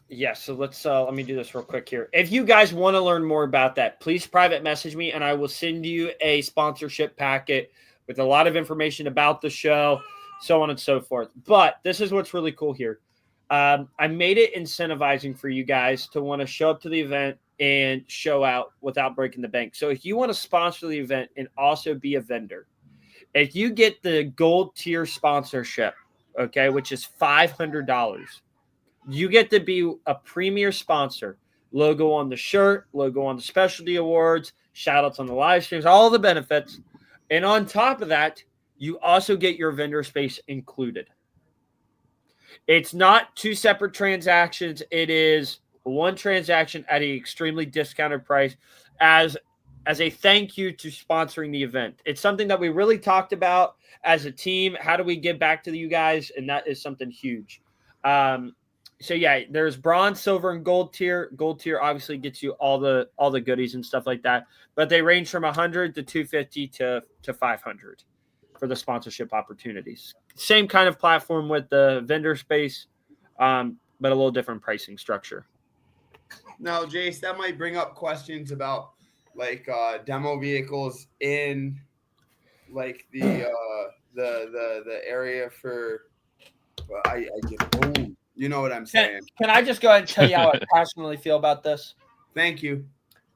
Yeah, so let me do this real quick here. If you guys want to learn more about that, please private message me and I will send you a sponsorship packet with a lot of information about the show, so on and so forth. But this is what's really cool here. I made it incentivizing for you guys to want to show up to the event and show out without breaking the bank. So if you want to sponsor the event and also be a vendor, if you get the gold tier sponsorship, okay, which is $500, you get to be a premier sponsor. Logo on the shirt, logo on the specialty awards, shout outs on the live streams, all the benefits. And on top of that, you also get your vendor space included. It's not 2 separate transactions. It is one transaction at an extremely discounted price as a thank you to sponsoring the event. It's something that we really talked about as a team. How do we give back to you guys? And that is something huge. So yeah, there's bronze, silver, and gold tier. Gold tier obviously gets you all the goodies and stuff like that. But they range from 100 to 250 to 500 for the sponsorship opportunities. Same kind of platform with the vendor space, but a little different pricing structure. Now, Jace, that might bring up questions about like demo vehicles in like the the area for. Well, I get. Oh, you know what I'm saying. Can I just go ahead and tell you how I passionately feel about this? Thank you.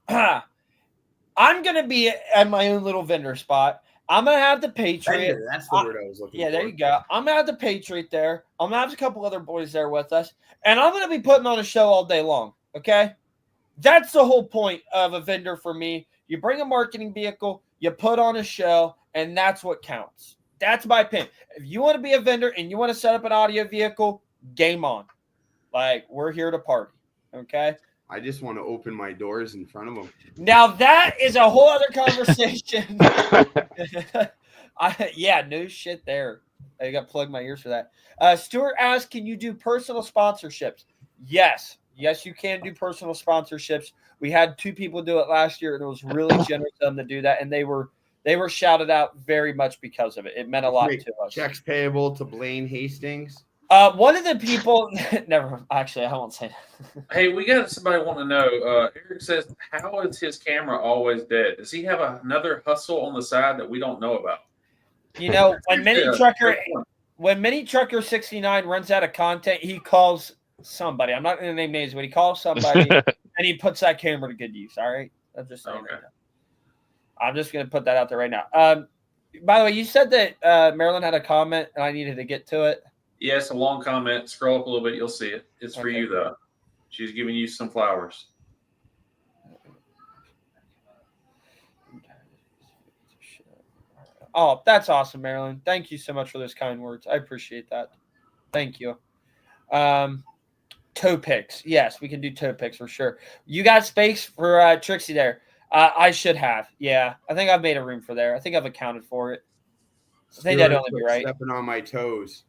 I'm gonna be at my own little vendor spot. I'm gonna have the Patriot. Vendor, that's the word I was looking for. Yeah, there you go. I'm gonna have the Patriot there. I'm gonna have a couple other boys there with us, and I'm gonna be putting on a show all day long. Okay, that's the whole point of a vendor for me. You bring a marketing vehicle, you put on a show, and that's what counts. That's my opinion. If you want to be a vendor and you want to set up an audio vehicle, game on. Like, we're here to party. Okay. I just want to open my doors in front of them. Now that is a whole other conversation. Yeah, no shit there. I got to plug my ears for that. Stuart asked, can you do personal sponsorships? Yes, you can do personal sponsorships. We had 2 people do it last year, and it was really generous of them to do that, and they were shouted out very much because of it. It meant a lot to us. Checks payable to Blaine Hastings. One of the people, never actually, I won't say that. Hey, we got somebody want to know. Eric says, how is his camera always dead? Does he have another hustle on the side that we don't know about? You know, when Mini Trucker 69 runs out of content, he calls somebody. I'm not going to name names, but he calls somebody and he puts that camera to good use. All right, I'm just saying. Okay. Right now. I'm just going to put that out there right now. By the way, you said that Marilyn had a comment and I needed to get to it. Yeah, it's a long comment. Scroll up a little bit, you'll see it. It's for you, though. She's giving you some flowers. Oh, that's awesome, Marilyn. Thank you so much for those kind words. I appreciate that. Thank you. Toe picks. Yes, we can do toe picks for sure. You got space for Trixie there? I should have. Yeah, I think I've made a room for there. I think I've accounted for it. I think that'd only be right. Stepping on my toes.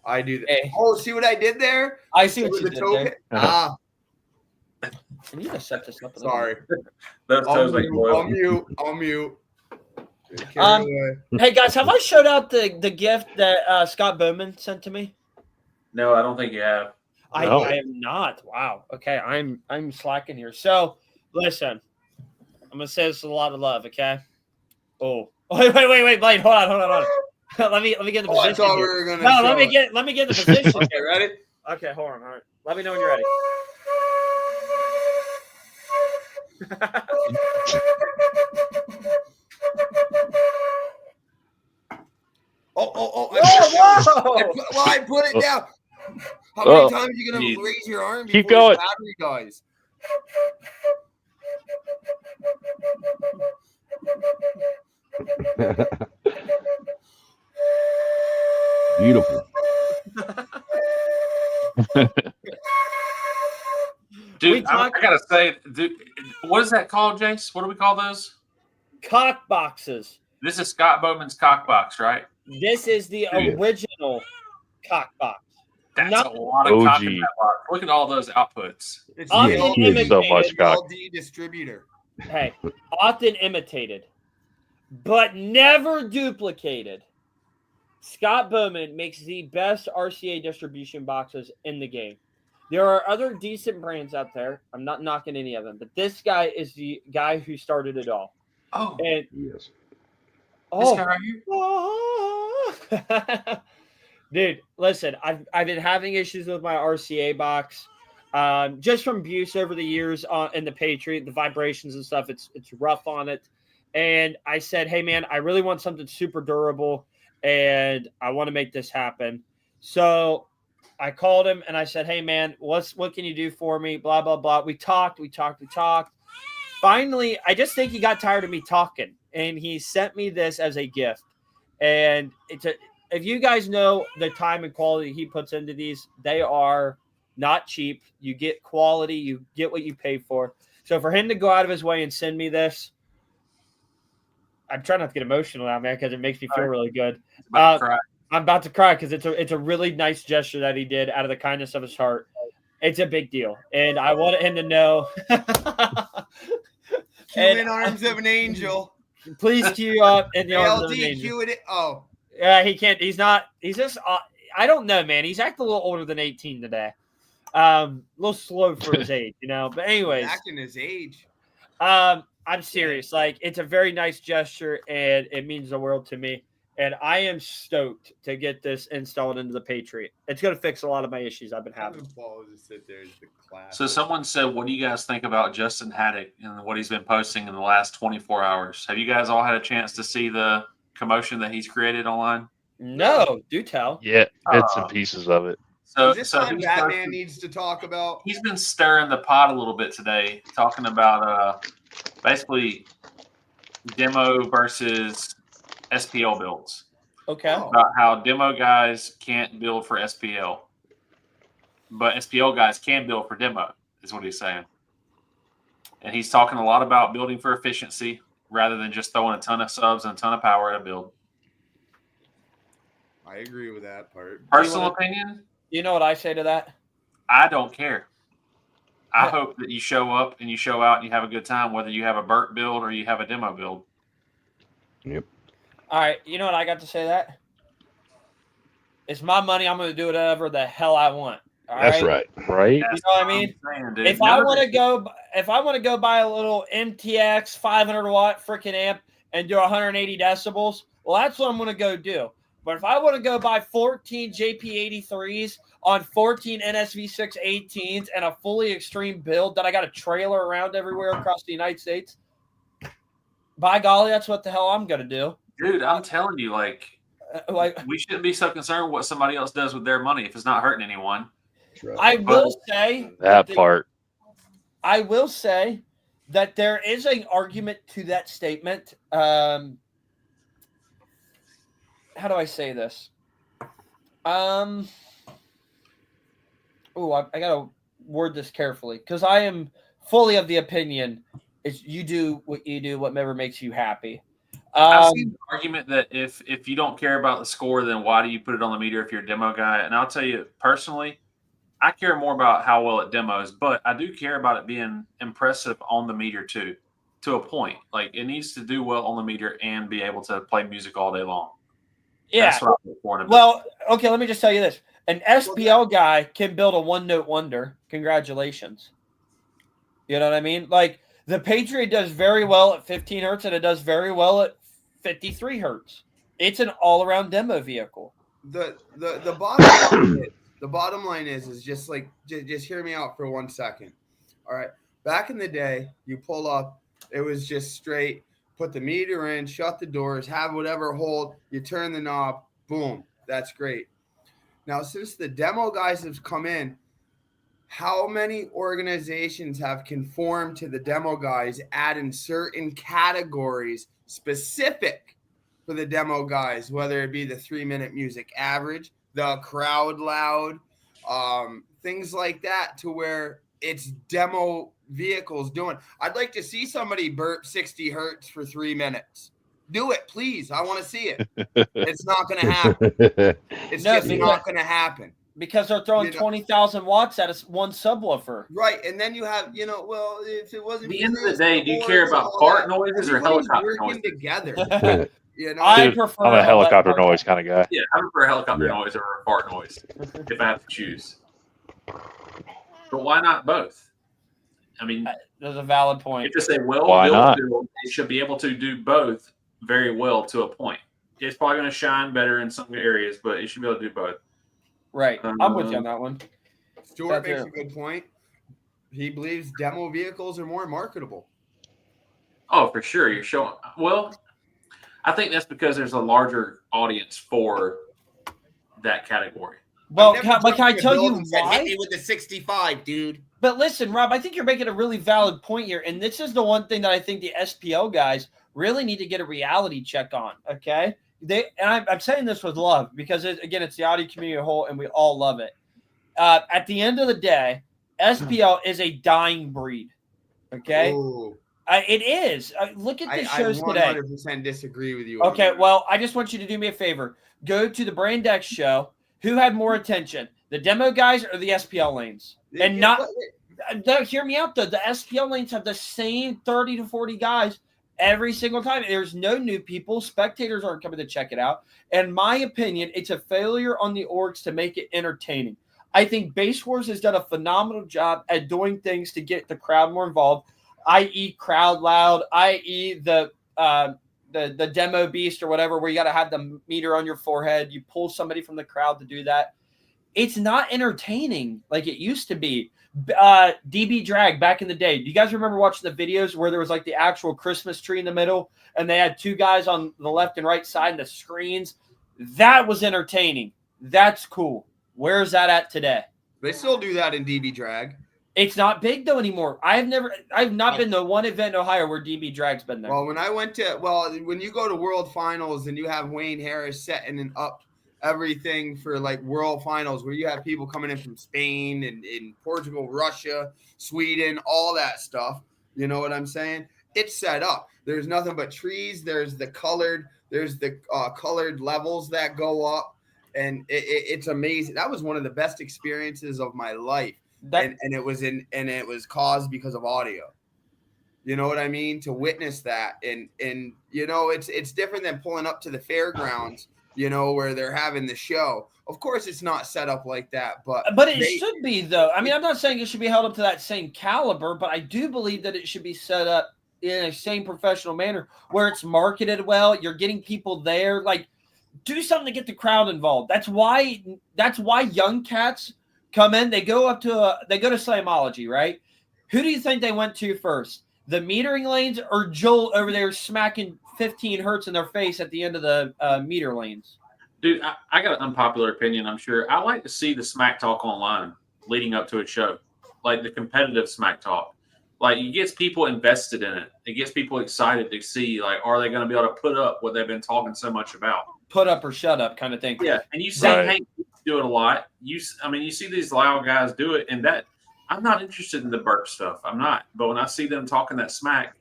I do that. Hey. Oh, see what I did there? I see what you did there. Ah, Can you just set this up? sorry. Those toes like I'll oil. mute. Hey guys, have I showed out the gift that Scott Bowman sent to me? No, I don't think you have. No. I am not. Wow. Okay, I'm slacking here. So listen, I'm gonna say this with a lot of love. Okay. Oh, wait, Blaine, hold on. let me get the I position. thought we Here. were gonna No, show let me it. get the position. Okay, ready? Okay, hold on. All right, let me know when you're ready. I put it down. How many times are you gonna Jeez. raise your arm Keep before going. the battery dies? Beautiful. Dude, I gotta say, dude, what is that called, Jace? What do we call those? Cock boxes. This is Scott Bowman's cock box, right? This is the original cock box. That's Not a lot of cock OG. in that box. Look at all those outputs. It's I'm Yeah, an he is so imitated. much cock. LD distributor. Hey, often imitated, but never duplicated. Scott Bowman makes the best RCA distribution boxes in the game. There are other decent brands out there. I'm not knocking any of them, but this guy is the guy who started it all. Oh, And Yes. this guy right here. Dude, listen, I've been having issues with my RCA box, just from abuse over the years in the Patriot, the vibrations and stuff. It's rough on it, and I said, hey man, I really want something super durable, and I want to make this happen. So I called him and I said, hey man, what can you do for me? Blah blah blah. We talked. Finally, I just think he got tired of me talking, and he sent me this as a gift, and if you guys know the time and quality he puts into these, they are not cheap. You get quality, you get what you pay for. So for him to go out of his way and send me this, I'm trying not to get emotional now, man, because it makes me feel really good. About to cry. I'm about to cry because it's a really nice gesture that he did out of the kindness of his heart. It's a big deal, and I wanted him to know. In arms of an angel. Please cue up in the arms of an LD, angel. cue it. Oh. Yeah, he can't. He's not. He's just. I don't know, man. He's acting a little older than 18 today. A little slow for his age, you know. But anyways, Acting his age. I'm serious. Like, it's a very nice gesture, and it means the world to me. and I am stoked to get this installed into the Patriot. It's going to fix a lot of my issues I've been having. Paul will just sit there as the class. So someone said, what do you guys think about Justin Haddock and what he's been posting in the last 24 hours? Have you guys all had a chance to see the commotion that he's created online? No, do tell. Yeah, bits and pieces of it. So, Is this so time he's Batman posted- needs to talk about? he's been stirring the pot a little bit today, talking about basically demo versus SPL builds. Okay. Oh. About how demo guys can't build for SPL, but SPL guys can build for demo, is what he's saying. And he's talking a lot about building for efficiency rather than just throwing a ton of subs and a ton of power at a build. I agree with that part. Personal opinion, You know what I say to that? I don't care. I Yeah. hope that you show up and you show out and you have a good time, whether you have a burnt build or you have a demo build. Yep. All right. You know what I got to say to that? It's my money. I'm going to do whatever the hell I want. All That's right. Right? You know what I mean? I'm saying, dude. If I want to go buy a little MTX 500 watt freaking amp and do 180 decibels, well, that's what I'm going to go do. But if I want to go buy 14 JP83s on 14 NSV6 18s and a fully extreme build that I got a trailer around everywhere across the United States, by golly, that's what the hell I'm going to do. Dude, I'm telling you, like we shouldn't be so concerned with what somebody else does with their money if it's not hurting anyone. That's right. I will say That part. I will say that there is an argument to that statement. How do I say this? I gotta word this carefully because I am fully of the opinion is you do what you do, whatever makes you happy. I've seen the argument that if you don't care about the score, then why do you put it on the meter if you're a demo guy? And I'll tell you personally, I care more about how well it demos, but I do care about it being impressive on the meter too, to a point. Like it needs to do well on the meter and be able to play music all day long. Yeah. That's what I'm looking for in a Well, okay, let me just tell you this. An SPL guy can build a one-note wonder. Congratulations. You know what I mean? Like, the Patriot does very well at 15 hertz, and it does very well at 53 hertz. It's an all-around demo vehicle. The bottom line is just like just hear me out for 1 second. All right. Back in the day, you pull up, it was just straight, put the meter in, shut the doors, have whatever hold, you turn the knob, boom. That's great. Now, since the demo guys have come in, how many organizations have conformed to the demo guys, adding certain categories specific for the demo guys, whether it be the 3-minute music average, the crowd loud, things like that, to where it's demo vehicles doing. I'd like to see somebody burp 60 hertz for 3 minutes. Do it, please. I want to see it. It's not going to happen. It's just not going to happen. Because they're throwing 20,000 watts at one subwoofer. Right. And then you have, well, if it wasn't. At the end of the day, do you care about fart noises or helicopter noises? Together. I Dude, prefer I'm a helicopter noise kind of guy. Yeah, I prefer a helicopter noise over a fart noise if I have to choose. But why not both? I mean, there's a valid point. If it's a Why not? build, it should be able to do both very well to a point. It's probably going to shine better in some areas, but it should be able to do both. Right. I'm with you on that one. Stuart makes a good point. He believes demo vehicles are more marketable. Oh, for sure. You're showing. Well, I think that's because there's a larger audience for that category. Well, can I tell you why? Hit me with the 65, dude. But listen, Rob, I think you're making a really valid point here. And this is the one thing that I think the SPL guys really need to get a reality check on, okay? I'm saying this with love because, again, it's the audio community as a whole, and we all love it. At the end of the day, SPL is a dying breed, okay? It is. Look at the shows today. I 100% disagree with you. Okay, well, I just want you to do me a favor. Go to the Brand X show. Who had more attention, the demo guys or the SPL lanes? And hear me out, though. The SPL lanes have the same 30 to 40 guys every single time. There's no new people. Spectators aren't coming to check it out. In my opinion, it's a failure on the orgs to make it entertaining. I think Bass Wars has done a phenomenal job at doing things to get the crowd more involved, i.e. crowd loud, i.e. the the demo beast or whatever, where you got to have the meter on your forehead. You pull somebody from the crowd to do that. It's not entertaining like it used to be. DB Drag back in the day. Do you guys remember watching the videos where there was like the actual Christmas tree in the middle and they had two guys on the left and right side and the screens? That was entertaining. That's cool. Where's that at today? They still do that in DB Drag. It's not big though anymore. I've not been to one event in Ohio where DB Drag's been there. Well, when you go to World Finals and you have Wayne Harris setting up everything for like World Finals, where you have people coming in from Spain and Portugal, Russia, Sweden, all that stuff. You know what I'm saying? It's set up. There's nothing but trees. There's the colored levels that go up, and it's amazing. That was one of the best experiences of my life, and it was caused because of audio. You know what I mean? To witness that, and you know, it's different than pulling up to the fairgrounds. You know, where they're having the show. Of course, it's not set up like that, but it should be, though. I mean, I'm not saying it should be held up to that same caliber, but I do believe that it should be set up in a same professional manner where it's marketed well. You're getting people there. Like, do something to get the crowd involved. That's why young cats come in. They go to Slamology, right? Who do you think they went to first? The metering lanes or Joel over there smacking 15 hertz in their face at the end of the meter lanes? Dude, I got an unpopular opinion, I'm sure. I like to see the smack talk online leading up to a show, like the competitive smack talk. Like, it gets people invested in it. It gets people excited to see, like, are they going to be able to put up what they've been talking so much about? Put up or shut up kind of thing. Yeah, and you see Hank do it a lot. You see these loud guys do it, and that I'm not interested in the burp stuff. I'm not. But when I see them talking that smack,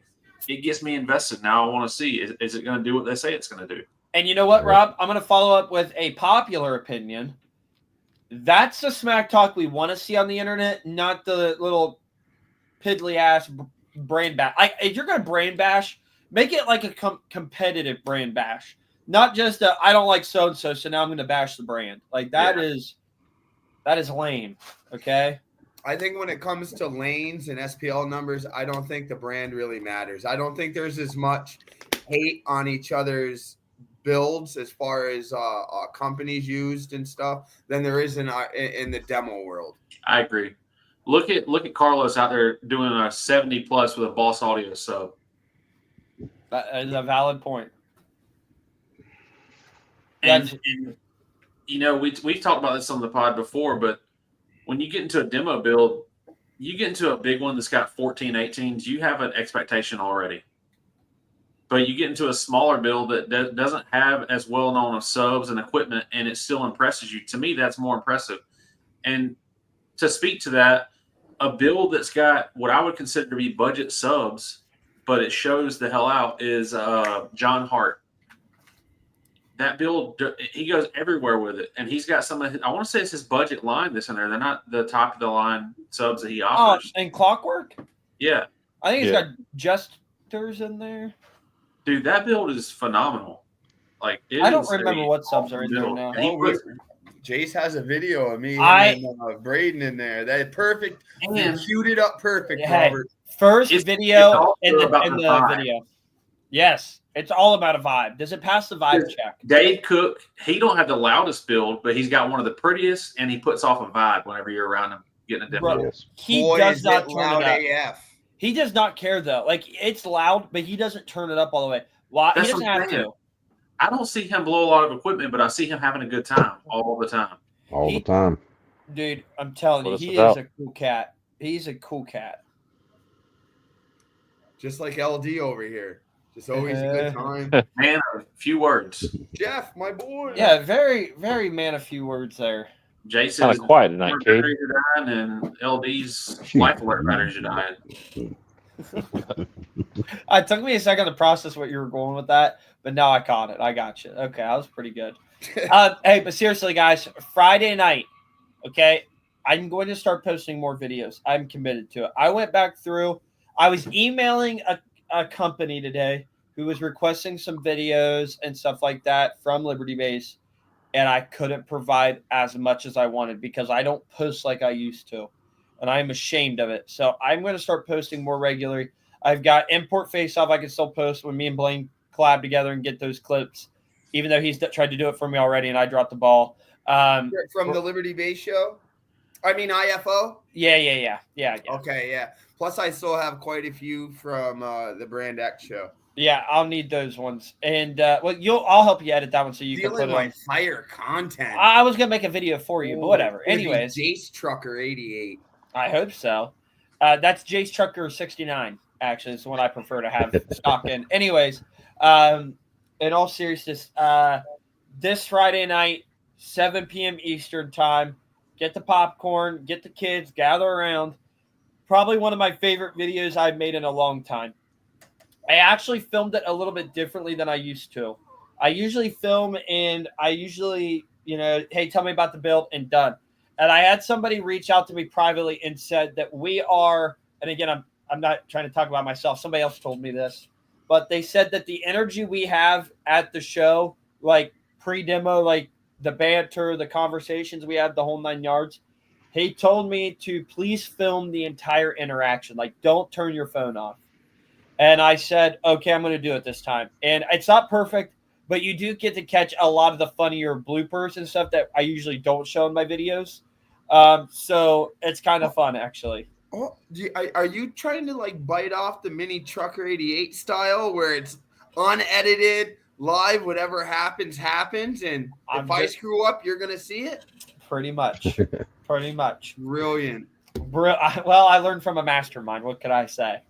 it gets me invested. Now I want to see, is it going to do what they say it's going to do? And you know what, Rob? I'm going to follow up with a popular opinion. That's the smack talk we want to see on the internet, not the little piddly-ass brain bash. If you're going to brain bash, make it like a competitive brain bash. Not just I don't like so-and-so, so now I'm going to bash the brand. Like, that is lame, okay? I think when it comes to lanes and SPL numbers, I don't think the brand really matters. I don't think there's as much hate on each other's builds as far as companies used and stuff than there is in the demo world. I agree. Look at Carlos out there doing a 70 plus with a Boss Audio sub. That is a valid point. And you know, we've talked about this on the pod before, but when you get into a demo build, you get into a big one that's got 14, 18s, you have an expectation already. But you get into a smaller build that doesn't have as well-known of subs and equipment, and it still impresses you. To me, that's more impressive. And to speak to that, a build that's got what I would consider to be budget subs, but it shows the hell out, is John Hart. That build, he goes everywhere with it, and he's got some of his, I want to say it's his budget line that's in there. They're not the top of the line subs that he offers. Oh, and Clockwork? Yeah. I think it's got Jesters in there. Dude, that build is phenomenal. Like, I don't remember what subs are in there now. Jace has a video of me and Braden in there. That perfect. You queued it up perfect, Robert. First video in the video. Yes. It's all about a vibe. Does it pass the vibe check? Dave Cook, he don't have the loudest build, but he's got one of the prettiest, and he puts off a vibe whenever you're around him getting a demo. Bro, he does not turn it up. He does not care, though. Like, it's loud, but he doesn't turn it up all the way. He doesn't have to. I don't see him blow a lot of equipment, but I see him having a good time all the time. All the time. Dude, I'm telling you, he is a cool cat. He's a cool cat. Just like LD over here. Just always a good time. Man, a few words. Jeff, my boy. Yeah, very, very man, a few words there. Jason, kind of quiet tonight, Kate. Batteries are dying, and LD's life alert batteries are dying. It took me a second to process what you were going with that, but now I caught it. I got you. Okay, that was pretty good. Hey, but seriously, guys, Friday night, okay, I'm going to start posting more videos. I'm committed to it. I went back through. I was emailing a company today who was requesting some videos and stuff like that from Liberty Base, and I couldn't provide as much as I wanted because I don't post like I used to, and I'm ashamed of it. So I'm going to start posting more regularly. I've got import face-off I can still post when me and Blaine collab together and get those clips, even though he's tried to do it for me already and I dropped the ball. From the Liberty Base show? I mean, IFO? Yeah. Okay, yeah. Plus, I still have quite a few from the Brand X show. Yeah, I'll need those ones. And I'll help you edit that one so you can put it on. Fire content. I was gonna make a video for you, but whatever. It's gonna be Anyways, Jace Trucker 88. I hope so. That's Jace Trucker 69. Actually, it's the one I prefer to have stock in. Anyways, in all seriousness, this Friday night, 7 p.m. Eastern time, get the popcorn, get the kids, gather around. Probably one of my favorite videos I've made in a long time. I actually filmed it a little bit differently than I used to. I usually film and hey, tell me about the build and done. And I had somebody reach out to me privately and said that we are, and again, I'm not trying to talk about myself. Somebody else told me this, but they said that the energy we have at the show, like pre-demo, like the banter, the conversations we have, the whole 9 yards. He told me to please film the entire interaction. Like, don't turn your phone off. And I said, okay, I'm going to do it this time. And it's not perfect, but you do get to catch a lot of the funnier bloopers and stuff that I usually don't show in my videos. So it's kind of fun, actually. Oh, are you trying to like bite off the mini Trucker 88 style where it's unedited, live, whatever happens, and if I screw up, you're going to see it? Pretty much. Pretty much. Brilliant. Well, I learned from a mastermind. What could I say?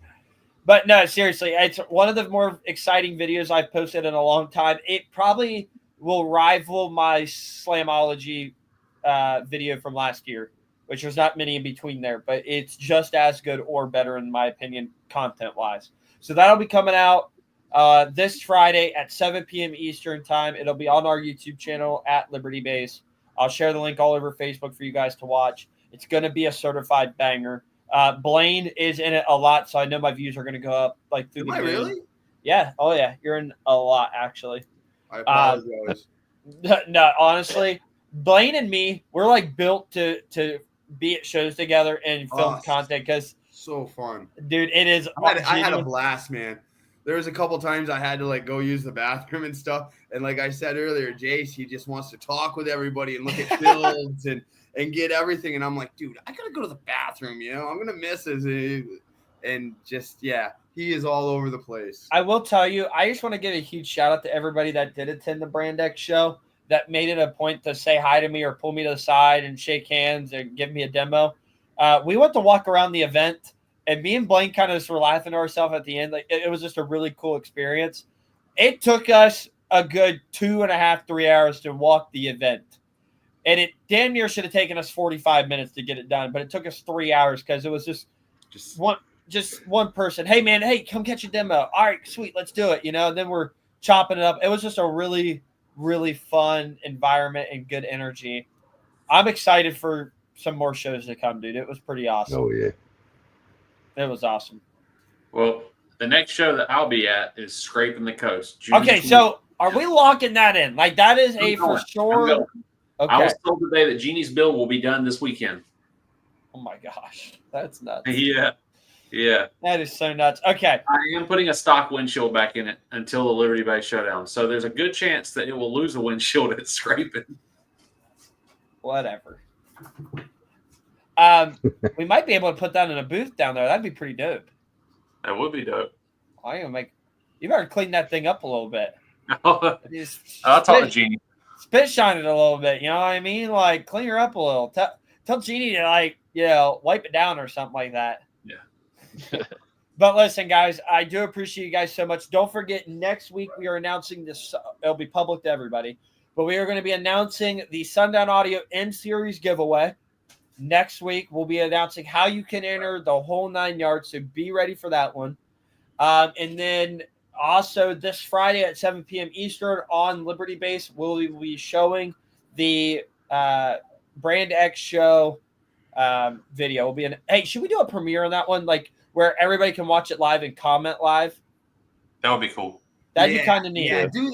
But no, seriously, it's one of the more exciting videos I've posted in a long time. It probably will rival my Slamology video from last year, which was not many in between there, but it's just as good or better in my opinion, content-wise. So that'll be coming out this Friday at 7 p.m. Eastern time. It'll be on our YouTube channel at Liberty Base. I'll share the link all over Facebook for you guys to watch. It's going to be a certified banger. Blaine is in it a lot, so I know my views are going to go up like through the moon. Really? Yeah. Oh, yeah. You're in a lot, actually. I apologize. No, honestly, Blaine and me, we're like built to be at shows together and film content because so fun, dude. It is. I had a blast, man. There was a couple times I had to like go use the bathroom and stuff, and like I said earlier, Jace, he just wants to talk with everybody and look at builds and get everything. And I'm like, dude, I gotta go to the bathroom. I'm gonna miss his. And just he is all over the place. I will tell you, I just want to give a huge shout out to everybody that did attend the Brand X show, that made it a point to say hi to me or pull me to the side and shake hands and give me a demo. We went to walk around the event, and me and Blaine kind of just were laughing to ourselves at the end. Like it was just a really cool experience. It took us a good 2.5, 3 hours to walk the event. And it damn near should have taken us 45 minutes to get it done, but it took us 3 hours because it was just one person. Hey man, come catch a demo. All right, sweet, let's do it. And then we're chopping it up. It was just a really, really fun environment and good energy. I'm excited for some more shows to come, dude. It was pretty awesome. Oh yeah, it was awesome. Well, the next show that I'll be at is Scraping the Coast. Okay, so are we locking that in? Like that is for sure. Okay. I was told today that Jeannie's build will be done this weekend. Oh my gosh, that's nuts. Yeah. That is so nuts. Okay. I am putting a stock windshield back in it until the Liberty Bay showdown. So there's a good chance that it will lose a windshield at Scraping. Whatever. We might be able to put that in a booth down there. That'd be pretty dope. That would be dope. You better clean that thing up a little bit. I'll talk to Jeannie. Spit shine it a little bit. You know what I mean? Like clean her up a little. Tell Jeannie to wipe it down or something like that. Yeah. But listen, guys, I do appreciate you guys so much. Don't forget, next week we are announcing this. It'll be public to everybody. But we are going to be announcing the Sundown Audio N-Series giveaway. Next week, we'll be announcing how you can enter the whole 9 yards. So be ready for that one. And then also this Friday at 7 p.m. Eastern on Liberty Base, we'll be showing the Brand X show video. Will be hey, should we do a premiere on that one? Like where everybody can watch it live and comment live? That would be cool. That'd be kind of neat. Yeah, do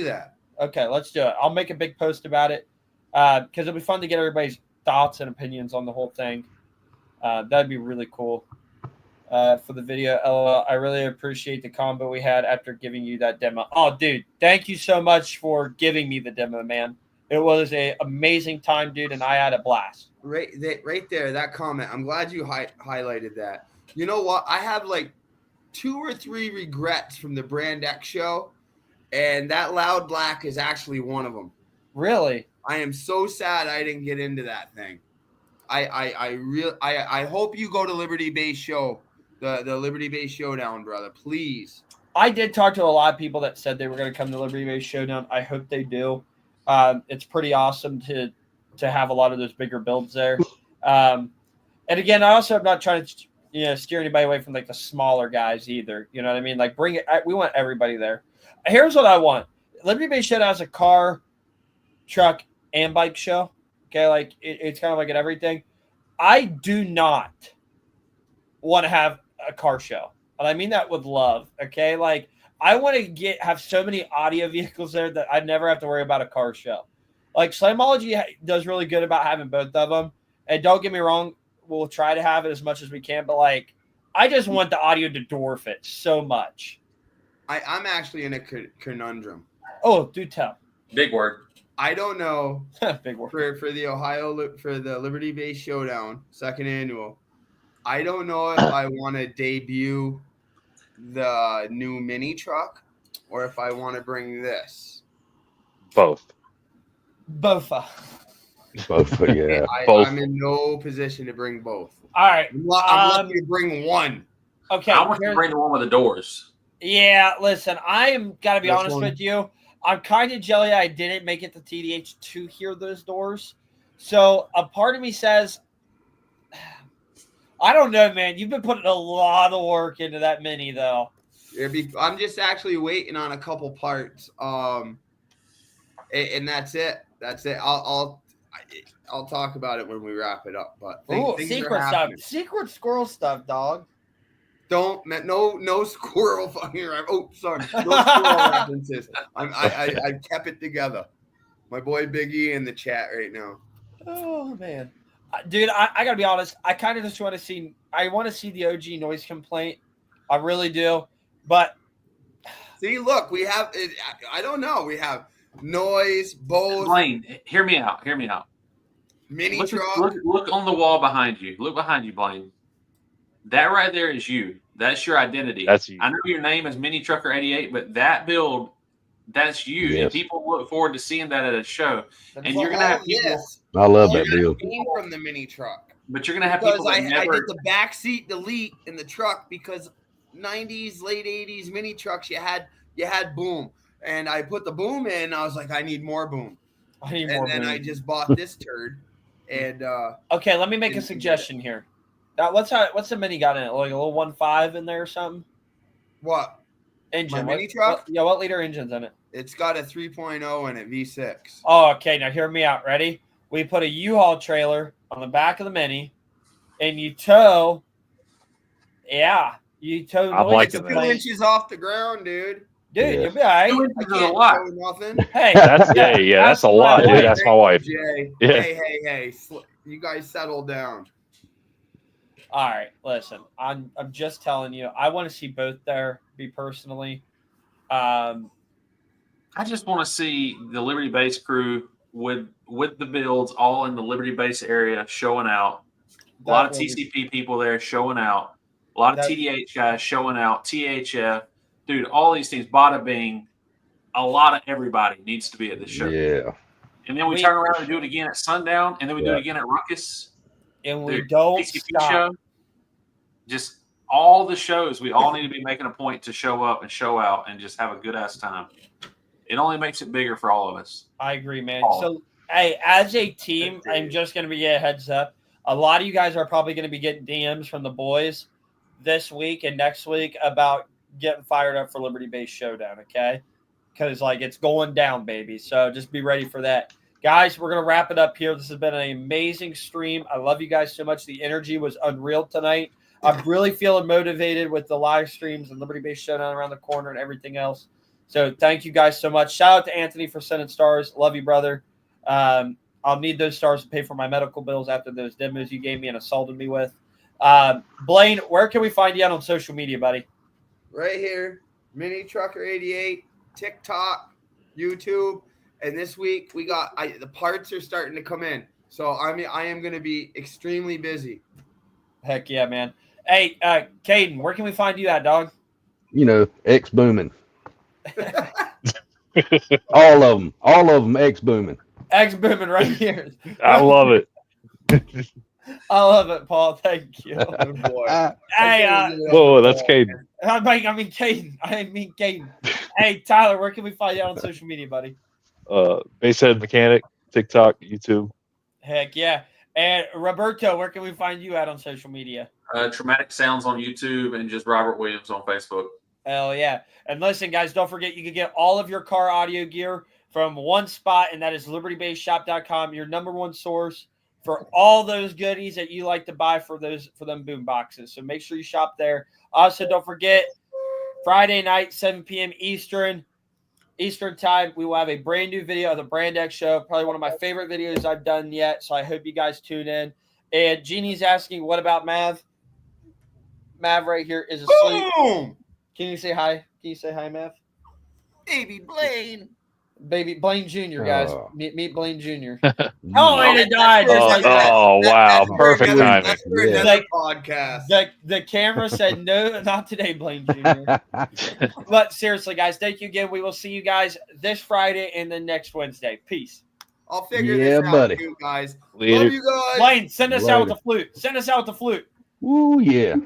that. Okay, let's do it. I'll make a big post about it because it'll be fun to get everybody's thoughts and opinions on the whole thing. That'd be really cool. for the video. LOL. I really appreciate the combo we had after giving you that demo. Oh, dude, thank you so much for giving me the demo, man. It was an amazing time, dude, and I had a blast. Right there, that comment. I'm glad you highlighted that. You know what? I have like 2 or 3 regrets from the Brand X show, and that Loud Black is actually one of them. Really? I am so sad I didn't get into that thing. I hope you go to Liberty Base show, the Liberty Base Showdown, brother. Please. I did talk to a lot of people that said they were going to come to Liberty Base Showdown. I hope they do. It's pretty awesome to have a lot of those bigger builds there. And again, I also am not trying to steer anybody away from like the smaller guys either. You know what I mean? Like bring it. We want everybody there. Here's what I want. Liberty Base Showdown has a car, truck, and bike show. Okay, like it's kind of like an everything. I do not want to have a car show, and I mean that with love. Okay, like I want to have so many audio vehicles there that I never have to worry about a car show. Like Slamology does really good about having both of them, and don't get me wrong, we'll try to have it as much as we can. But like, I just want the audio to dwarf it so much. I'm actually in a conundrum. Oh, do tell. Big word. I don't know Big word. for the Liberty Base Showdown 2nd annual. I don't know if I want to debut the new mini truck or if I want to bring this. Both. Both. Both, yeah. Both. I'm in no position to bring both. All right. I'm lucky to bring one. Okay. I want to bring the one with the doors. Yeah, listen, I am gotta be This honest one? with you. I'm kind of jelly I didn't make it to TDH to hear those doors. So a part of me says, I don't know, man. You've been putting a lot of work into that mini, though. I'm just actually waiting on a couple parts. And that's it. That's it. I'll talk about it when we wrap it up. But things secret are stuff, happening. secret squirrel stuff, dog. No squirrel fucking. Oh, sorry. No squirrel references. I kept it together. My boy Biggie in the chat right now. Oh man, dude, I gotta be honest. I kind of just want to see. I want to see the OG noise complaint. I really do. But see, look, we have. I don't know. We have noise, both. Blaine, hear me out. Hear me out. Mini Look, truck. look on the wall behind you. Look behind you, Blaine. That right there is you. That's your identity. That's you. I know your name is Mini Trucker 88, but that build, that's you. Yes. And people look forward to seeing that at a show. And you're gonna have people. Yes. I love You're that gonna deal. came from the mini truck. But you're gonna have Because people that I never. did the backseat delete in the truck because 90s, late 80s mini trucks, you had boom. And I put the boom in, I was like, I need more boom. I need And more. then boom. I just bought this turd. And Okay, let me make a Didn't suggestion here. Now, what's the mini got in it? Like a little 1.5 in there or something? what? Engine. My mini truck? What liter engine's in it? It's got a 3.0 in it, V6. Oh, okay. Now hear me out. Ready? We put a U-Haul trailer on the back of the mini, and you tow. Yeah, you tow. I'm noise liking It's that. 2 complaints. inches off the ground, dude. Dude, Yeah. you'll be all right. Two I inches is a can't lot. tow nothing. Hey, That's that's a lot, dude. That's my wife. Jay. Yeah. Hey. You guys settle down. all right. Listen, I'm just telling you. I want to see both there. Me personally. I just want to see the Liberty Base crew with the builds all in the Liberty Base area showing out. A lot of That will be- TCP people there showing out. A lot of That- TDH guys showing out. THF, dude, all these things. Bada Bing, a lot of everybody needs to be at this show. Yeah. And then we We- turn around and do it again at Sundown, and then we do Yeah. it again at Ruckus. and we Dude, don't TCP stop. show. Just all the shows, we all need to be making a point to show up and show out and just have a good ass time. It only makes it bigger for all of us. I agree, man. Oh. So, hey, as a team, I'm just going to be a heads up. A lot of you guys are probably going to be getting DMs from the boys this week and next week about getting fired up for Liberty Base Showdown, okay? Because, like, it's going down, baby. So just be ready for that. Guys, we're going to wrap it up here. This has been an amazing stream. I love you guys so much. The energy was unreal tonight. I'm really feeling motivated with the live streams and Liberty Base Showdown around the corner and everything else. So thank you guys so much. Shout out to Anthony for sending stars. Love you, brother. I'll need those stars to pay for my medical bills after those demos you gave me and assaulted me with. Blaine, where can we find you out on social media, buddy? Right here, Mini Trucker 88, TikTok, YouTube, and this week we got the parts are starting to come in, so I am going to be extremely busy. Heck yeah, man. Hey, Caden, where can we find you at, dog? You know, X booming. All of them X booming. X booming right here. I love it. I love it, Paul. Thank you. Oh, boy. Hey, Whoa, that's Caden. I mean Caden. Hey, Tyler, where can we find you out on social media, buddy? Basshead Mechanic, TikTok, YouTube. Heck yeah. And Roberto, where can we find you at on social media? Traumatic Sounds on YouTube and just Robert Williams on Facebook. Hell yeah. And listen, guys, don't forget you can get all of your car audio gear from one spot, and that is libertybassshop.com, your number one source for all those goodies that you like to buy for them boom boxes. So make sure you shop there. Also, don't forget, Friday night, 7 p.m. Eastern time, we will have a brand new video of the Brand X show. Probably one of my favorite videos I've done yet. So I hope you guys tune in. And Jeannie's asking, what about Mav? Mav right here is asleep. Boom! Can you say hi? Can you say hi, Mav? Baby Blaine. Baby Blaine Jr., guys. Meet Blaine Jr. Oh, and it died. Just like that. Oh, wow. Perfect That's timing. for another Like- podcast. The camera said, no, not today, Blaine Jr. But seriously, guys, thank you again. We will see you guys this Friday and then next Wednesday. Peace. I'll figure Yeah, this out, buddy. too, guys. Later. Love you guys. Blaine, send us out with Later. the flute. Send us out with the flute. Ooh, yeah.